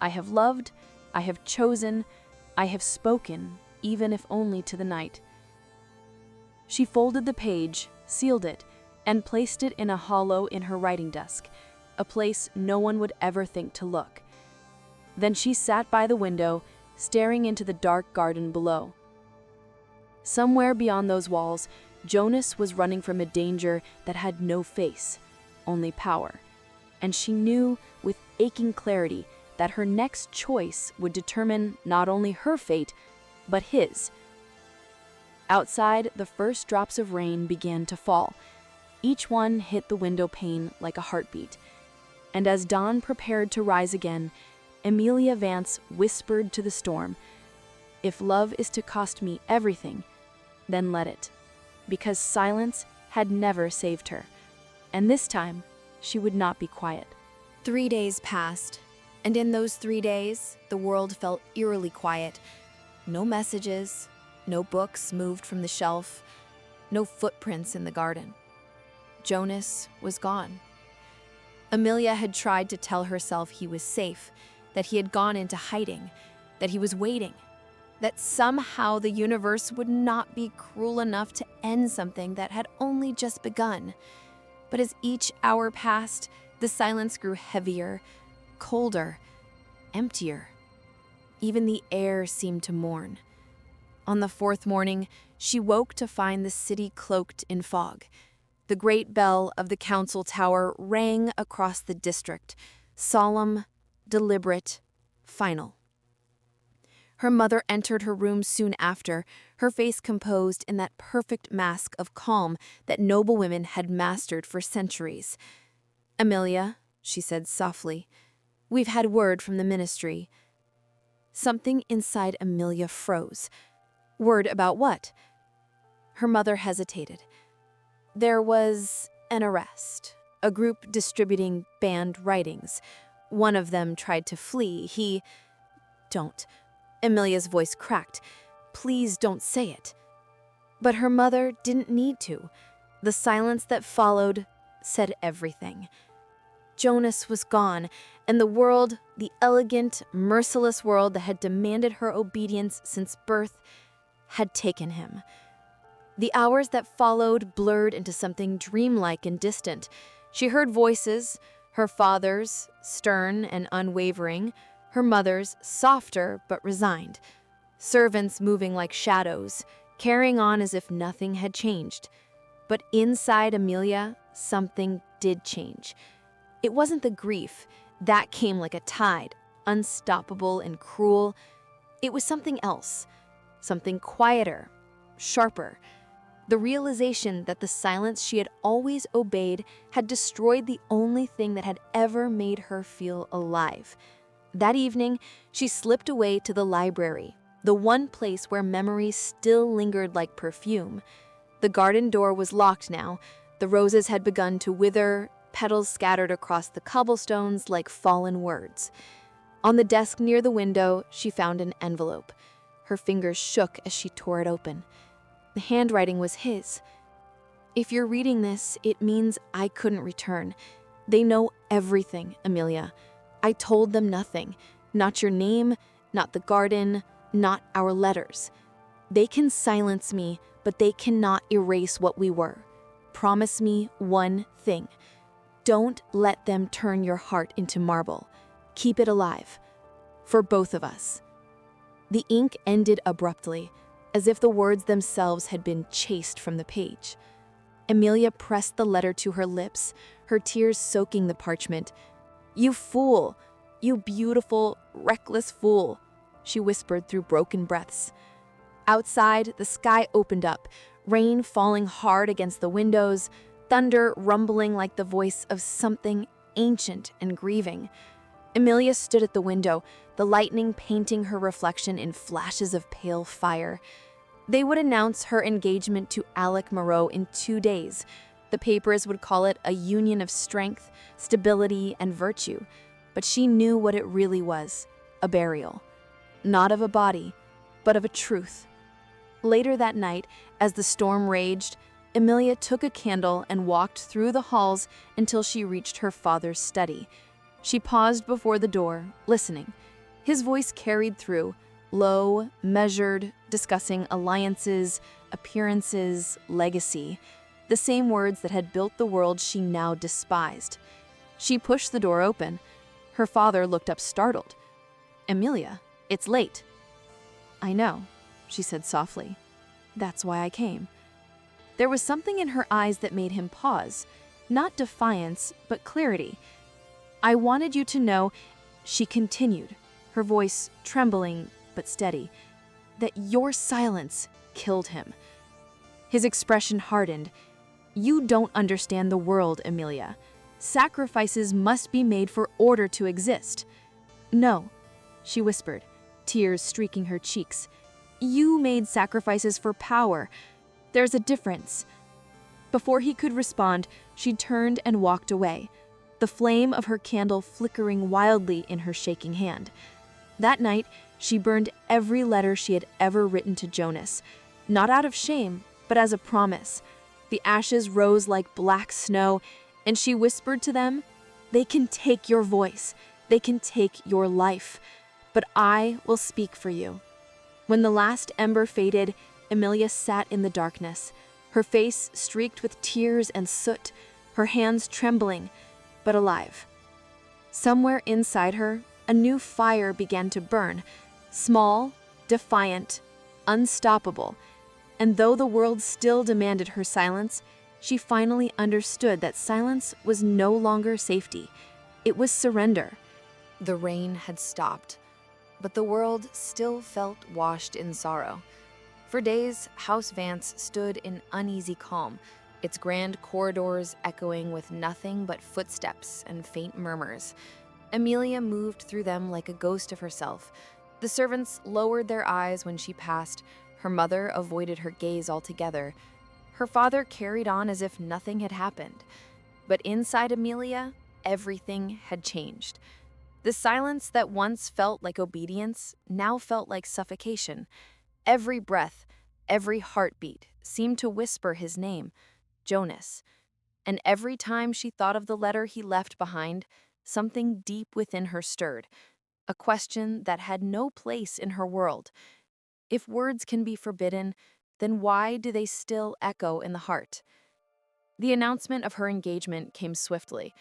I have loved, I have chosen, I have spoken, even if only to the night." She folded the page, sealed it, and placed it in a hollow in her writing desk, a place no one would ever think to look. Then she sat by the window, staring into the dark garden below. Somewhere beyond those walls, Jonas was running from a danger that had no face, only power, and she knew with aching clarity that her next choice would determine not only her fate, but his. Outside, the first drops of rain began to fall. Each one hit the window pane like a heartbeat. And as dawn prepared to rise again, Emilia Vance whispered to the storm, "If love is to cost me everything, then let it." Because silence had never saved her. And this time, she would not be quiet. 3 days passed, and in those 3 days, the world felt eerily quiet. No messages, no books moved from the shelf, no footprints in the garden. Jonas was gone. Emilia had tried to tell herself he was safe, that he had gone into hiding, that he was waiting, that somehow the universe would not be cruel enough to end something that had only just begun. But as each hour passed, the silence grew heavier, colder, emptier. Even the air seemed to mourn. On the 4th morning, she woke to find the city cloaked in fog. The great bell of the council tower rang across the district, solemn, deliberate, final. Her mother entered her room soon after, her face composed in that perfect mask of calm that noble women had mastered for centuries. "Emilia," she said softly, "we've had word from the ministry." Something inside Emilia froze. Word about what? Her mother hesitated. There was an arrest, a group distributing banned writings. One of them tried to flee. Don't. Emilia's voice cracked. "Please don't say it." But her mother didn't need to. The silence that followed said everything. Jonas was gone, and the world, the elegant, merciless world that had demanded her obedience since birth, had taken him. The hours that followed blurred into something dreamlike and distant. She heard voices, her father's, stern and unwavering, her mother's, softer but resigned. Servants moving like shadows, carrying on as if nothing had changed. But inside Emilia, something did change. It wasn't the grief. That came like a tide, unstoppable and cruel. It was something else, something quieter, sharper. The realization that the silence she had always obeyed had destroyed the only thing that had ever made her feel alive. That evening, she slipped away to the library, the one place where memories still lingered like perfume. The garden door was locked now. The roses had begun to wither, petals scattered across the cobblestones like fallen words. On the desk near the window, she found an envelope. Her fingers shook as she tore it open. The handwriting was his. "If you're reading this, it means I couldn't return. They know everything, Emilia. I told them nothing. Not your name, not the garden, not our letters. They can silence me, but they cannot erase what we were. Promise me one thing. Don't let them turn your heart into marble. Keep it alive. For both of us." The ink ended abruptly, as if the words themselves had been chased from the page. Emilia pressed the letter to her lips, her tears soaking the parchment. "You fool! You beautiful, reckless fool!" she whispered through broken breaths. Outside, the sky opened up, rain falling hard against the windows, thunder rumbling like the voice of something ancient and grieving. Emilia stood at the window, the lightning painting her reflection in flashes of pale fire. They would announce her engagement to Alec Moreau in 2 days. The papers would call it a union of strength, stability, and virtue. But she knew what it really was, a burial. Not of a body, but of a truth. Later that night, as the storm raged, Emilia took a candle and walked through the halls until she reached her father's study. She paused before the door, listening. His voice carried through, low, measured, discussing alliances, appearances, legacy, the same words that had built the world she now despised. She pushed the door open. Her father looked up startled. "Emilia, it's late." "I know," she said softly. "That's why I came." There was something in her eyes that made him pause, not defiance, but clarity. "I wanted you to know," she continued, her voice trembling but steady, "that your silence killed him." His expression hardened. "You don't understand the world, Emilia. Sacrifices must be made for order to exist." "No," she whispered, tears streaking her cheeks. "You made sacrifices for power. There's a difference." Before he could respond, she turned and walked away, the flame of her candle flickering wildly in her shaking hand. That night, she burned every letter she had ever written to Jonas, not out of shame, but as a promise. The ashes rose like black snow, and she whispered to them, "They can take your voice, they can take your life, but I will speak for you." When the last ember faded, Emilia sat in the darkness, her face streaked with tears and soot, her hands trembling, but alive. Somewhere inside her, a new fire began to burn, small, defiant, unstoppable, and though the world still demanded her silence, she finally understood that silence was no longer safety. It was surrender. The rain had stopped, but the world still felt washed in sorrow. For days, House Vance stood in uneasy calm, its grand corridors echoing with nothing but footsteps and faint murmurs. Emilia moved through them like a ghost of herself. The servants lowered their eyes when she passed. Her mother avoided her gaze altogether. Her father carried on as if nothing had happened. But inside Emilia, everything had changed. The silence that once felt like obedience now felt like suffocation. Every breath, every heartbeat seemed to whisper his name, Jonas. And every time she thought of the letter he left behind, something deep within her stirred, a question that had no place in her world. If words can be forbidden, then why do they still echo in the heart? The announcement of her engagement came swiftly.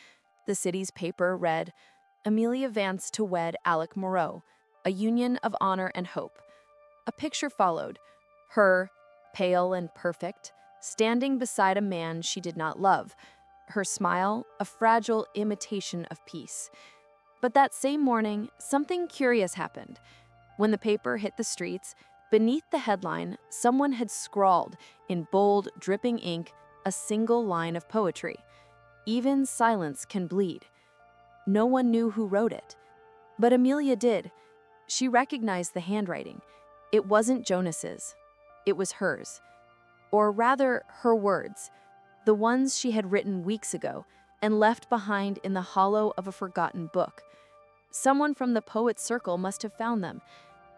The city's paper read, "Emilia Vance to wed Alec Moreau, a union of honor and hope." A picture followed, her, pale and perfect, standing beside a man she did not love, her smile a fragile imitation of peace. But that same morning, something curious happened. When the paper hit the streets, beneath the headline, someone had scrawled, in bold, dripping ink, a single line of poetry. "Even silence can bleed." No one knew who wrote it. But Emilia did. She recognized the handwriting. It wasn't Jonas's. It was hers. Or rather, her words. The ones she had written weeks ago and left behind in the hollow of a forgotten book. Someone from the poet's circle must have found them.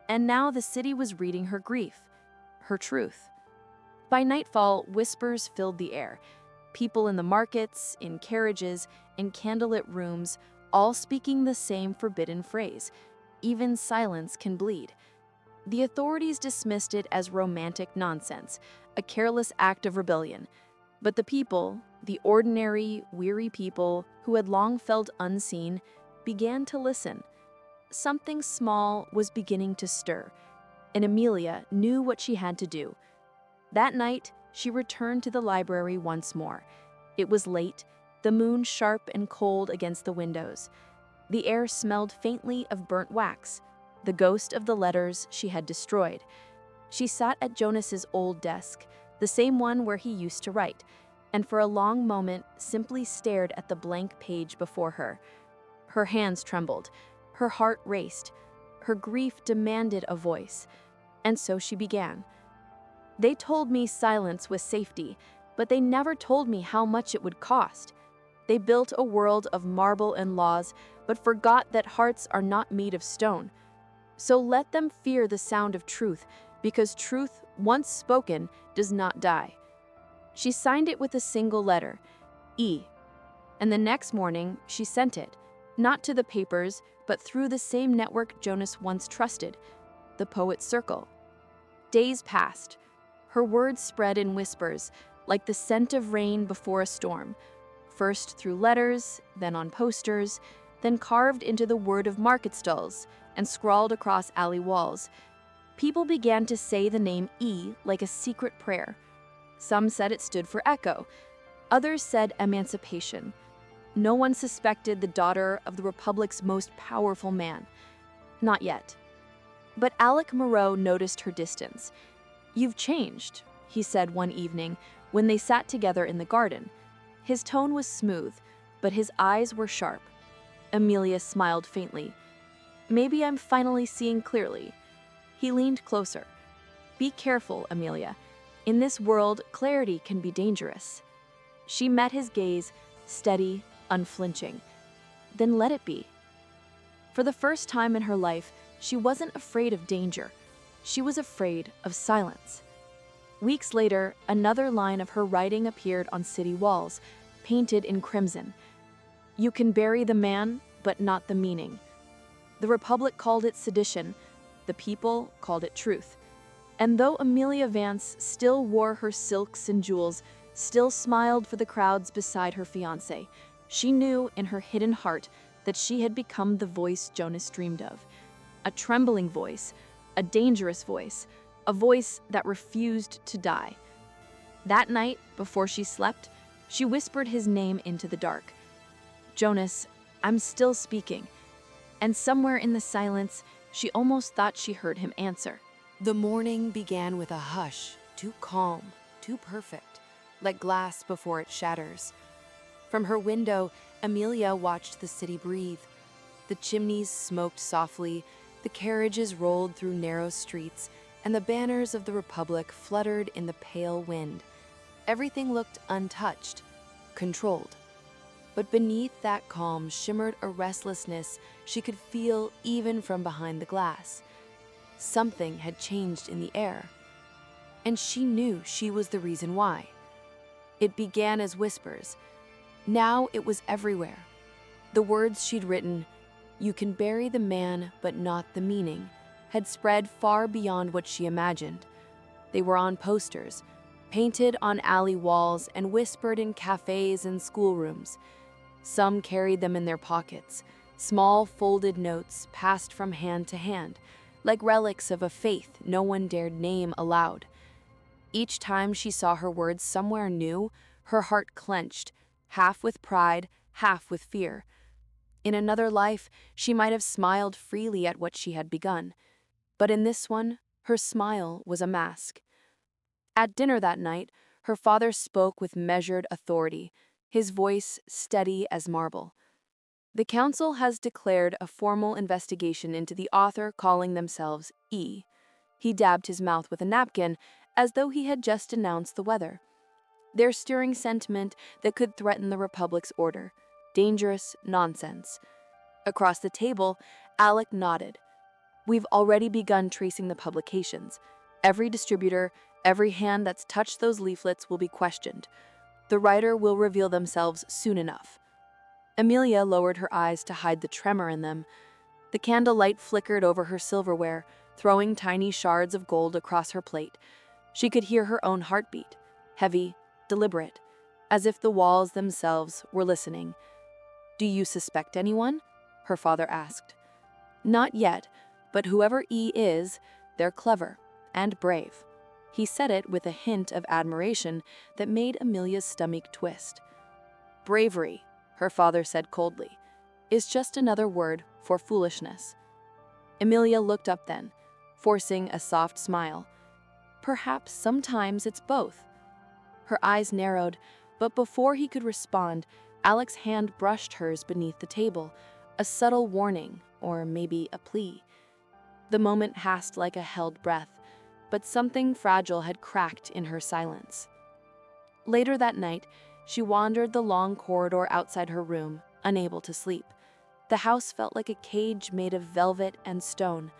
And now the city was reading her grief, her truth. By nightfall, whispers filled the air. People in the markets, in carriages, in candlelit rooms, all speaking the same forbidden phrase, "Even silence can bleed." The authorities dismissed it as romantic nonsense, a careless act of rebellion. But the people, the ordinary, weary people who had long felt unseen, began to listen. Something small was beginning to stir, and Emilia knew what she had to do. That night, she returned to the library once more. It was late, the moon sharp and cold against the windows. The air smelled faintly of burnt wax, the ghost of the letters she had destroyed. She sat at Jonas's old desk, the same one where he used to write, and for a long moment simply stared at the blank page before her. Her hands trembled, her heart raced, her grief demanded a voice, and so she began. "They told me silence was safety, but they never told me how much it would cost. They built a world of marble and laws, but forgot that hearts are not made of stone. So let them fear the sound of truth, because truth, once spoken, does not die." She signed it with a single letter, E, and the next morning she sent it, not to the papers, but through the same network Jonas once trusted, the Poet's Circle. Days passed. Her words spread in whispers, like the scent of rain before a storm, first through letters, then on posters, then carved into the wood of market stalls and scrawled across alley walls. People began to say the name E like a secret prayer. Some said it stood for echo. Others said emancipation. No one suspected the daughter of the Republic's most powerful man. Not yet. But Alec Moreau noticed her distance. "You've changed," he said one evening when they sat together in the garden. His tone was smooth, but his eyes were sharp. Emilia smiled faintly. "Maybe I'm finally seeing clearly." He leaned closer. "Be careful, Emilia. In this world, clarity can be dangerous." She met his gaze, steady, unflinching. "Then let it be." For the first time in her life, she wasn't afraid of danger. She was afraid of silence. Weeks later, another line of her writing appeared on city walls, painted in crimson. "You can bury the man, but not the meaning." The Republic called it sedition. The people called it truth. And though Emilia Vance still wore her silks and jewels, still smiled for the crowds beside her fiancé, she knew in her hidden heart that she had become the voice Jonas dreamed of. A trembling voice, a dangerous voice, a voice that refused to die. That night, before she slept, she whispered his name into the dark. "Jonas, I'm still speaking." And somewhere in the silence, she almost thought she heard him answer. The morning began with a hush, too calm, too perfect, like glass before it shatters. From her window, Emilia watched the city breathe. The chimneys smoked softly, the carriages rolled through narrow streets, and the banners of the Republic fluttered in the pale wind. Everything looked untouched, controlled. But beneath that calm shimmered a restlessness she could feel even from behind the glass. Something had changed in the air, and she knew she was the reason why. It began as whispers. Now it was everywhere. The words she'd written, "You can bury the man, but not the meaning," had spread far beyond what she imagined. They were on posters, painted on alley walls, and whispered in cafes and schoolrooms. Some carried them in their pockets, small folded notes passed from hand to hand, like relics of a faith no one dared name aloud. Each time she saw her words somewhere new, her heart clenched, half with pride, half with fear. In another life, she might have smiled freely at what she had begun, but in this one, her smile was a mask. At dinner that night, her father spoke with measured authority, his voice steady as marble. The council has declared a formal investigation into the author calling themselves E. He dabbed his mouth with a napkin as though he had just announced the weather. They're stirring sentiment that could threaten the Republic's order. Dangerous nonsense. Across the table, Alec nodded. We've already begun tracing the publications. Every distributor, every hand that's touched those leaflets will be questioned. The writer will reveal themselves soon enough. Emilia lowered her eyes to hide the tremor in them. The candlelight flickered over her silverware, throwing tiny shards of gold across her plate. She could hear her own heartbeat, heavy, deliberate, as if the walls themselves were listening. "Do you suspect anyone?" her father asked. "Not yet, but whoever E is, they're clever and brave." He said it with a hint of admiration that made Emilia's stomach twist. "Bravery," her father said coldly, "is just another word for foolishness." Emilia looked up then, forcing a soft smile. "Perhaps sometimes it's both." Her eyes narrowed, but before he could respond, Alec's hand brushed hers beneath the table, a subtle warning, or maybe a plea. The moment passed like a held breath, but something fragile had cracked in her silence. Later that night, she wandered the long corridor outside her room, unable to sleep. The house felt like a cage made of velvet and stone.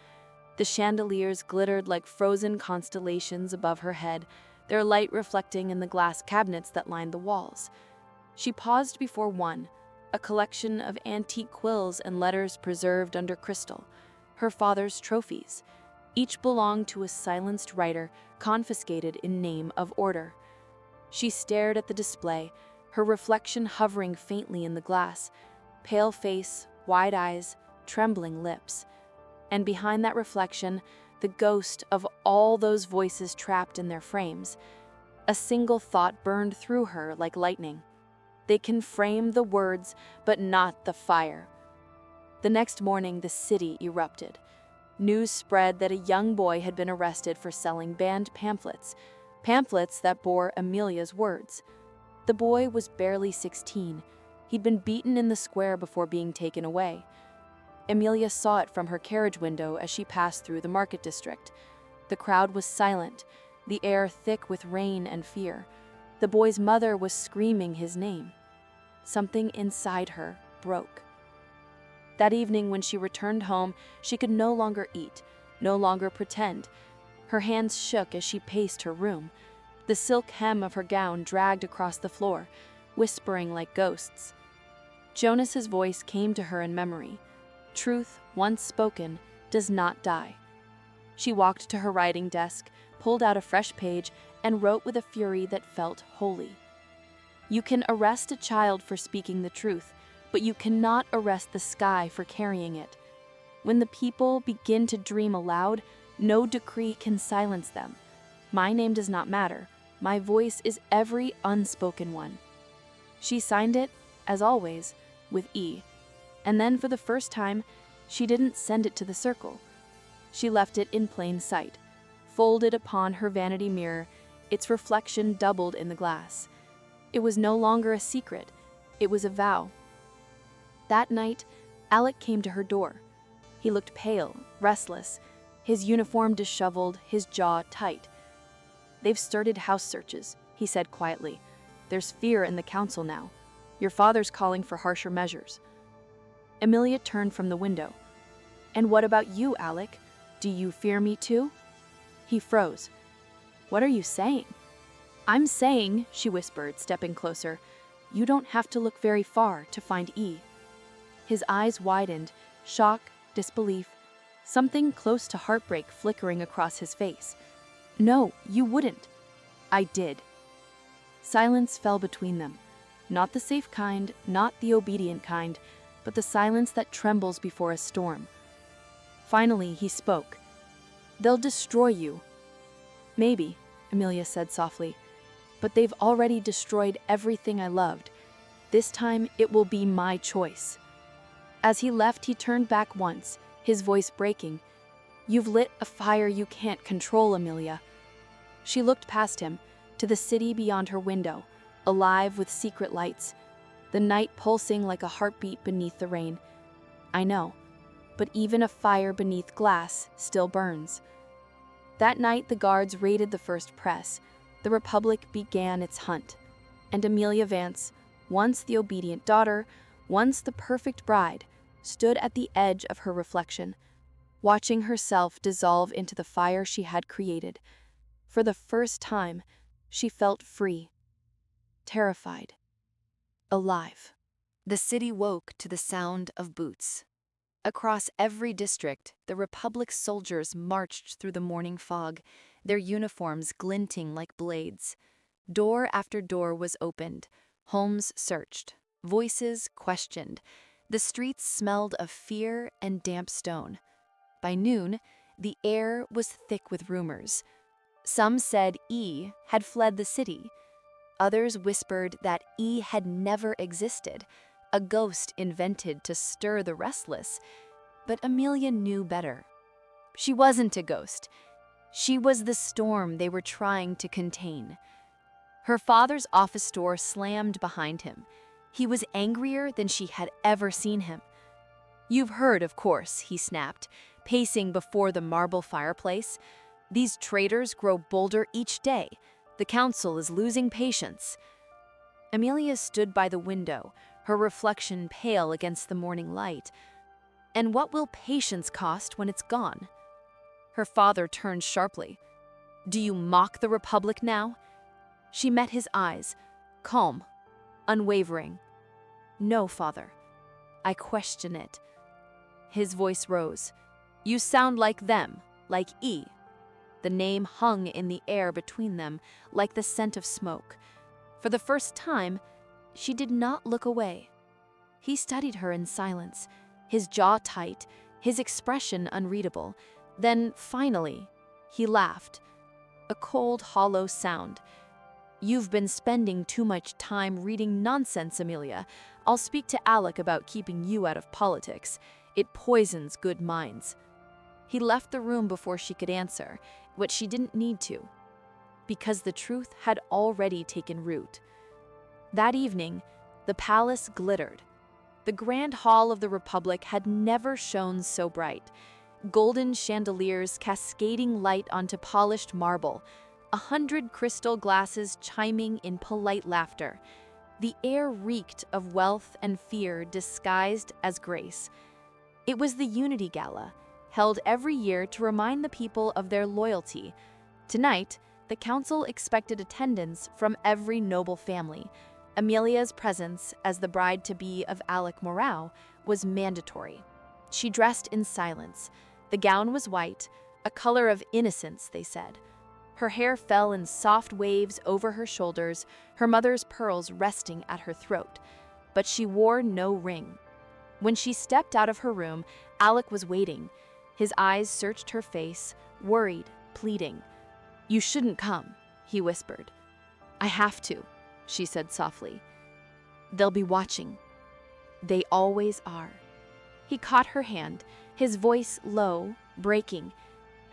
The chandeliers glittered like frozen constellations above her head, their light reflecting in the glass cabinets that lined the walls. She paused before one, a collection of antique quills and letters preserved under crystal, her father's trophies. Each belonged to a silenced writer confiscated in name of order. She stared at the display, her reflection hovering faintly in the glass, pale face, wide eyes, trembling lips. And behind that reflection, the ghost of all those voices trapped in their frames. A single thought burned through her like lightning. They can frame the words, but not the fire. The next morning, the city erupted. News spread that a young boy had been arrested for selling banned pamphlets that bore Emilia's words. The boy was barely 16. He'd been beaten in the square before being taken away. Emilia saw it from her carriage window as she passed through the market district. The crowd was silent, the air thick with rain and fear. The boy's mother was screaming his name. Something inside her broke. That evening, when she returned home, she could no longer eat, no longer pretend. Her hands shook as she paced her room. The silk hem of her gown dragged across the floor, whispering like ghosts. Jonas's voice came to her in memory. Truth, once spoken, does not die. She walked to her writing desk, pulled out a fresh page, and wrote with a fury that felt holy. You can arrest a child for speaking the truth, but you cannot arrest the sky for carrying it. When the people begin to dream aloud, no decree can silence them. My name does not matter. My voice is every unspoken one. She signed it, as always, with E. And then for the first time, she didn't send it to the circle. She left it in plain sight, folded upon her vanity mirror, its reflection doubled in the glass. It was no longer a secret. It was a vow. That night, Alec came to her door. He looked pale, restless, his uniform disheveled, his jaw tight. "They've started house searches," he said quietly. "There's fear in the council now. Your father's calling for harsher measures." Emilia turned from the window. "And what about you, Alec? Do you fear me too?" He froze. "What are you saying?" "I'm saying," she whispered, stepping closer, "you don't have to look very far to find E." His eyes widened, shock, disbelief, something close to heartbreak flickering across his face. "No, you wouldn't." "I did." Silence fell between them. Not the safe kind, not the obedient kind, but the silence that trembles before a storm. Finally, he spoke. "They'll destroy you." "Maybe," Emilia said softly, "but they've already destroyed everything I loved. This time, it will be my choice." As he left, he turned back once, his voice breaking. "You've lit a fire you can't control, Emilia." She looked past him, to the city beyond her window, alive with secret lights, the night pulsing like a heartbeat beneath the rain. "I know, but even a fire beneath glass still burns." That night, the guards raided the first press. The Republic began its hunt. And Emilia Vance, once the obedient daughter, once the perfect bride, stood at the edge of her reflection, watching herself dissolve into the fire she had created. For the first time, she felt free, terrified, alive. The city woke to the sound of boots. Across every district, the Republic's soldiers marched through the morning fog, their uniforms glinting like blades. Door after door was opened, homes searched, voices questioned. The streets smelled of fear and damp stone. By noon, the air was thick with rumors. Some said E had fled the city. Others whispered that E had never existed, a ghost invented to stir the restless. But Emilia knew better. She wasn't a ghost. She was the storm they were trying to contain. Her father's office door slammed behind him. He was angrier than she had ever seen him. "You've heard, of course," he snapped, pacing before the marble fireplace. "These traitors grow bolder each day. The council is losing patience." Emilia stood by the window, her reflection pale against the morning light. "And what will patience cost when it's gone?" Her father turned sharply. "Do you mock the Republic now?" She met his eyes, calm, unwavering. "No, father. I question it." His voice rose. "You sound like them, like E." The name hung in the air between them, like the scent of smoke. For the first time, she did not look away. He studied her in silence, his jaw tight, his expression unreadable. Then, finally, he laughed. A cold, hollow sound. "You've been spending too much time reading nonsense, Emilia. I'll speak to Alec about keeping you out of politics. It poisons good minds." He left the room before she could answer, what she didn't need to, because the truth had already taken root. That evening, the palace glittered. The grand hall of the Republic had never shone so bright. Golden chandeliers cascading light onto polished marble, 100 crystal glasses chiming in polite laughter. The air reeked of wealth and fear disguised as grace. It was the Unity Gala, held every year to remind the people of their loyalty. Tonight, the council expected attendance from every noble family. Emilia's presence as the bride-to-be of Alec Morau was mandatory. She dressed in silence. The gown was white, a color of innocence, they said. Her hair fell in soft waves over her shoulders, her mother's pearls resting at her throat. But she wore no ring. When she stepped out of her room, Alec was waiting. His eyes searched her face, worried, pleading. "You shouldn't come," he whispered. "I have to," she said softly. "They'll be watching. They always are." He caught her hand, his voice low, breaking.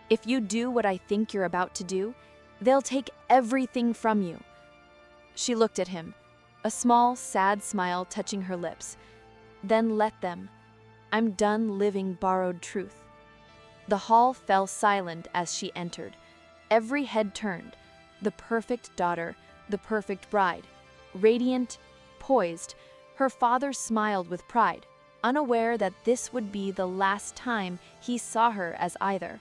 "If you do what I think you're about to do, they'll take everything from you." She looked at him, a small, sad smile touching her lips. "Then let them. I'm done living borrowed truth." The hall fell silent as she entered. Every head turned. The perfect daughter, the perfect bride. Radiant, poised, her father smiled with pride, unaware that this would be the last time he saw her as either.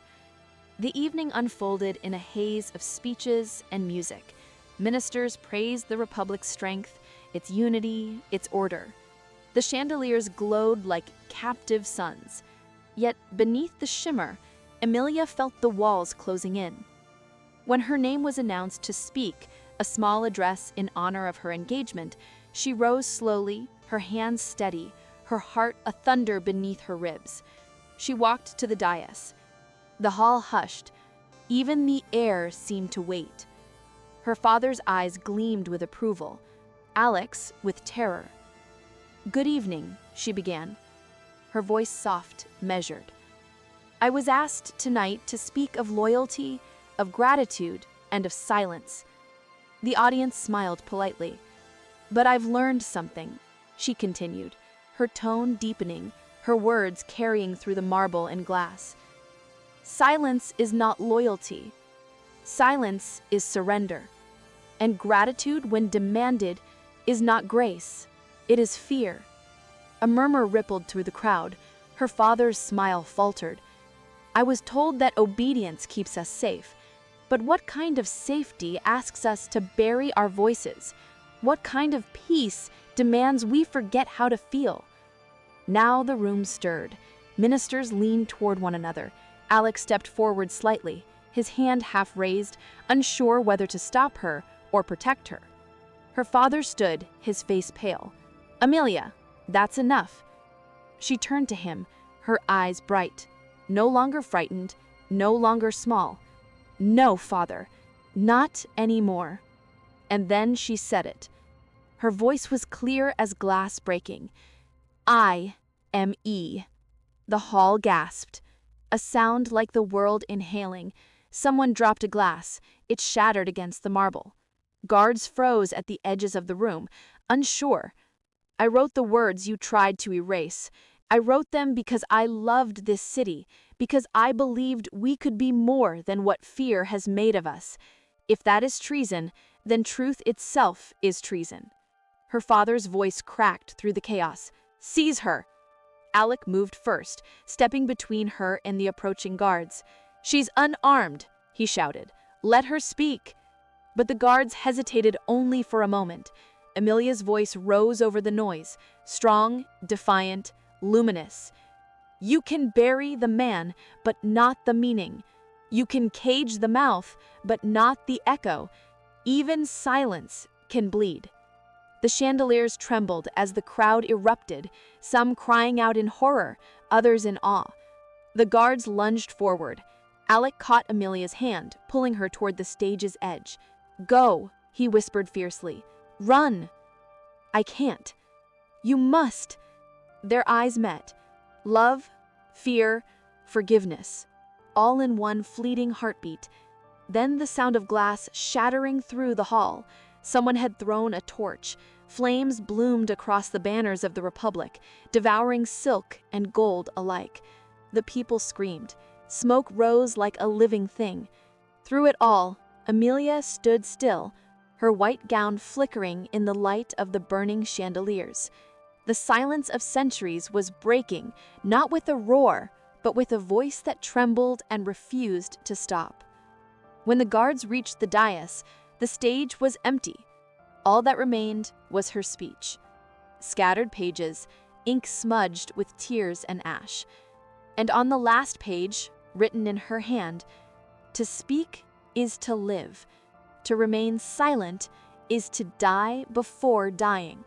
The evening unfolded in a haze of speeches and music. Ministers praised the Republic's strength, its unity, its order. The chandeliers glowed like captive suns. Yet beneath the shimmer, Emilia felt the walls closing in. When her name was announced to speak a small address in honor of her engagement, she rose slowly, her hands steady, her heart a thunder beneath her ribs. She walked to the dais. The hall hushed. Even the air seemed to wait. Her father's eyes gleamed with approval, Alex with terror. "Good evening," she began, her voice soft, measured. "I was asked tonight to speak of loyalty, of gratitude, and of silence." The audience smiled politely. "But I've learned something," she continued, her tone deepening, her words carrying through the marble and glass. "Silence is not loyalty. Silence is surrender. And gratitude, when demanded, is not grace. It is fear." A murmur rippled through the crowd. Her father's smile faltered. "I was told that obedience keeps us safe. But what kind of safety asks us to bury our voices? What kind of peace demands we forget how to feel?" Now the room stirred. Ministers leaned toward one another. Alex stepped forward slightly, his hand half raised, unsure whether to stop her or protect her. Her father stood, his face pale. "Emilia, that's enough." She turned to him, her eyes bright, no longer frightened, no longer small. "No, father, not anymore." And then she said it. Her voice was clear as glass breaking. "I am E." The hall gasped. A sound like the world inhaling. Someone dropped a glass. It shattered against the marble. Guards froze at the edges of the room, unsure. "I wrote the words you tried to erase. I wrote them because I loved this city, because I believed we could be more than what fear has made of us. If that is treason, then truth itself is treason." Her father's voice cracked through the chaos. "Seize her!" Alec moved first, stepping between her and the approaching guards. "She's unarmed," he shouted. "Let her speak." But the guards hesitated only for a moment. Emilia's voice rose over the noise, strong, defiant, luminous. "You can bury the man, but not the meaning. You can cage the mouth, but not the echo. Even silence can bleed." The chandeliers trembled as the crowd erupted, some crying out in horror, others in awe. The guards lunged forward. Alec caught Emilia's hand, pulling her toward the stage's edge. "Go," he whispered fiercely. "Run." "I can't." "You must." Their eyes met. Love, fear, forgiveness, all in one fleeting heartbeat. Then the sound of glass shattering through the hall. Someone had thrown a torch. Flames bloomed across the banners of the Republic, devouring silk and gold alike. The people screamed. Smoke rose like a living thing. Through it all, Emilia stood still, her white gown flickering in the light of the burning chandeliers. The silence of centuries was breaking, not with a roar, but with a voice that trembled and refused to stop. When the guards reached the dais, the stage was empty. All that remained was her speech. Scattered pages, ink smudged with tears and ash. And on the last page, written in her hand, "To speak is to live. To remain silent is to die before dying."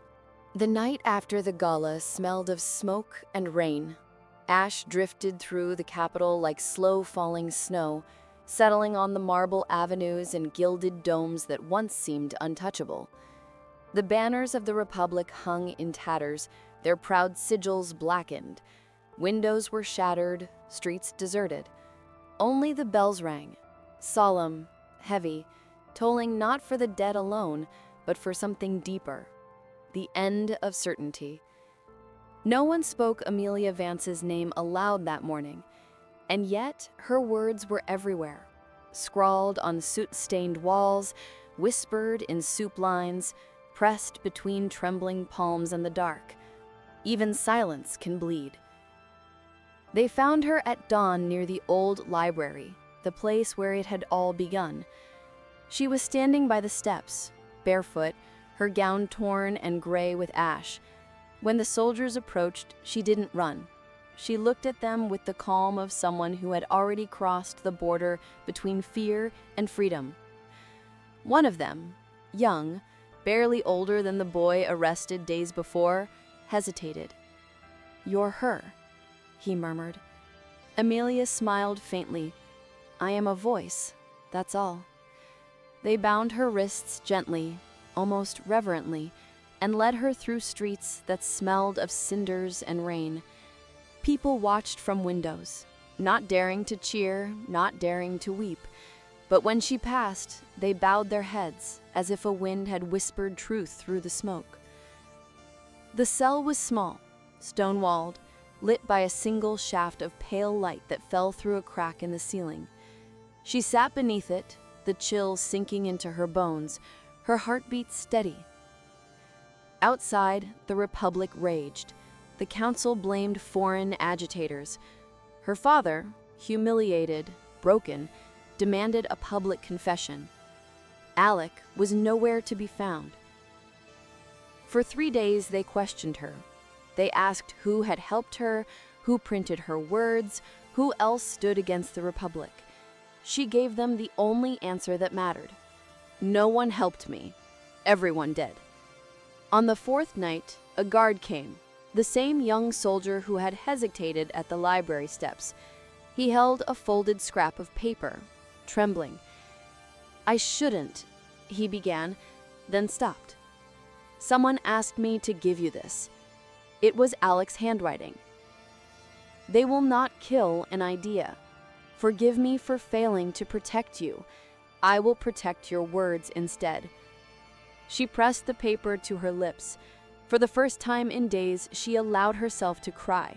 The night after the gala smelled of smoke and rain. Ash drifted through the capital like slow-falling snow, settling on the marble avenues and gilded domes that once seemed untouchable. The banners of the Republic hung in tatters, their proud sigils blackened. Windows were shattered, streets deserted. Only the bells rang, solemn, heavy, tolling not for the dead alone, but for something deeper. The end of certainty. No one spoke Emilia Vance's name aloud that morning, and yet her words were everywhere, scrawled on soot-stained walls, whispered in soup lines, pressed between trembling palms in the dark. Even silence can bleed. They found her at dawn near the old library, the place where it had all begun. She was standing by the steps, barefoot, her gown torn and gray with ash. When the soldiers approached, she didn't run. She looked at them with the calm of someone who had already crossed the border between fear and freedom. One of them, young, barely older than the boy arrested days before, hesitated. "You're her," he murmured. Emilia smiled faintly. "I am a voice, that's all." They bound her wrists gently, almost reverently, and led her through streets that smelled of cinders and rain. People watched from windows, not daring to cheer, not daring to weep. But when she passed, they bowed their heads, as if a wind had whispered truth through the smoke. The cell was small, stone-walled, lit by a single shaft of pale light that fell through a crack in the ceiling. She sat beneath it, the chill sinking into her bones, her heartbeat steady. Outside, the Republic raged. The council blamed foreign agitators. Her father, humiliated, broken, demanded a public confession. Alec was nowhere to be found. For 3 days they questioned her. They asked who had helped her, who printed her words, who else stood against the Republic. She gave them the only answer that mattered. "No one helped me. Everyone did." On the 4th night, a guard came, the same young soldier who had hesitated at the library steps. He held a folded scrap of paper, trembling. "I shouldn't," he began, then stopped. "Someone asked me to give you this." It was Alec's handwriting. "They will not kill an idea. Forgive me for failing to protect you. I will protect your words instead." She pressed the paper to her lips. For the first time in days, she allowed herself to cry,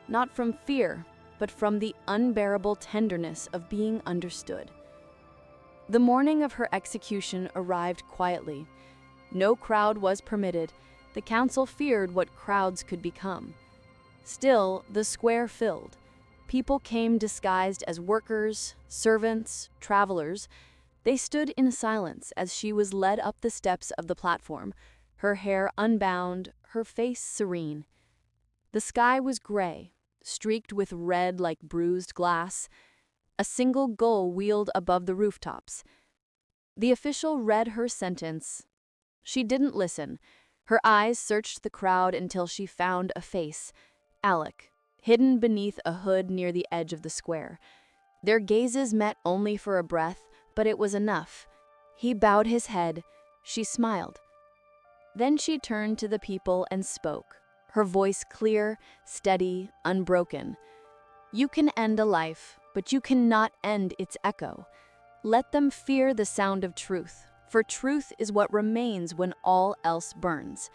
not from fear, but from the unbearable tenderness of being understood. The morning of her execution arrived quietly. No crowd was permitted. The council feared what crowds could become. Still, the square filled. People came disguised as workers, servants, travelers. They stood in silence as she was led up the steps of the platform, her hair unbound, her face serene. The sky was gray, streaked with red like bruised glass. A single gull wheeled above the rooftops. The official read her sentence. She didn't listen. Her eyes searched the crowd until she found a face, Alec, hidden beneath a hood near the edge of the square. Their gazes met only for a breath, but it was enough. He bowed his head. She smiled. Then she turned to the people and spoke, her voice clear, steady, unbroken. "You can end a life, but you cannot end its echo. Let them fear the sound of truth, for truth is what remains when all else burns."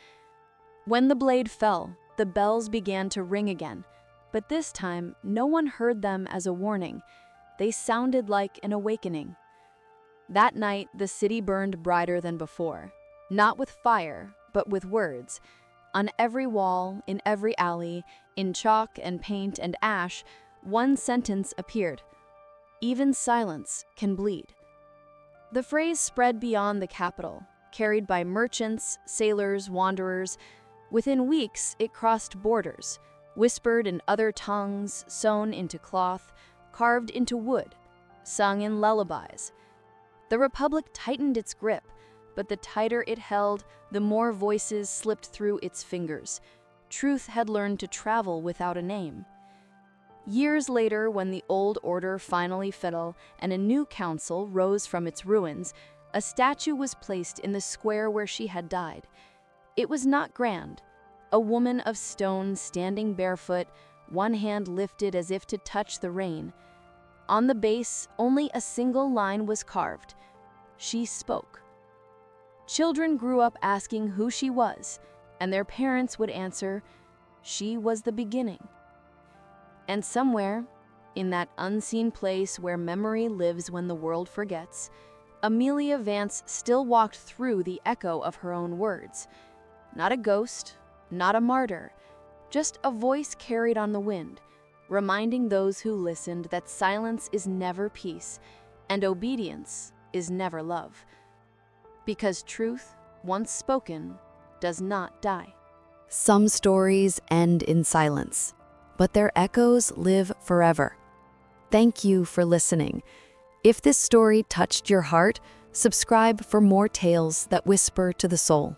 When the blade fell, the bells began to ring again, but this time no one heard them as a warning. They sounded like an awakening. That night, the city burned brighter than before, not with fire, but with words. On every wall, in every alley, in chalk and paint and ash, one sentence appeared: "Even silence can bleed." The phrase spread beyond the capital, carried by merchants, sailors, wanderers. Within weeks, it crossed borders, whispered in other tongues, sewn into cloth, carved into wood, sung in lullabies. The Republic tightened its grip, but the tighter it held, the more voices slipped through its fingers. Truth had learned to travel without a name. Years later, when the old order finally fell and a new council rose from its ruins, a statue was placed in the square where she had died. It was not grand. A woman of stone standing barefoot, one hand lifted as if to touch the rain. On the base, only a single line was carved. She spoke. Children grew up asking who she was, and their parents would answer, "She was the beginning." And somewhere, in that unseen place where memory lives when the world forgets, Emilia Vance still walked through the echo of her own words. Not a ghost, not a martyr, just a voice carried on the wind, reminding those who listened that silence is never peace, and obedience is never love. Because truth, once spoken, does not die. Some stories end in silence. but their echoes live forever. Thank you for listening. If this story touched your heart, subscribe for more tales that whisper to the soul.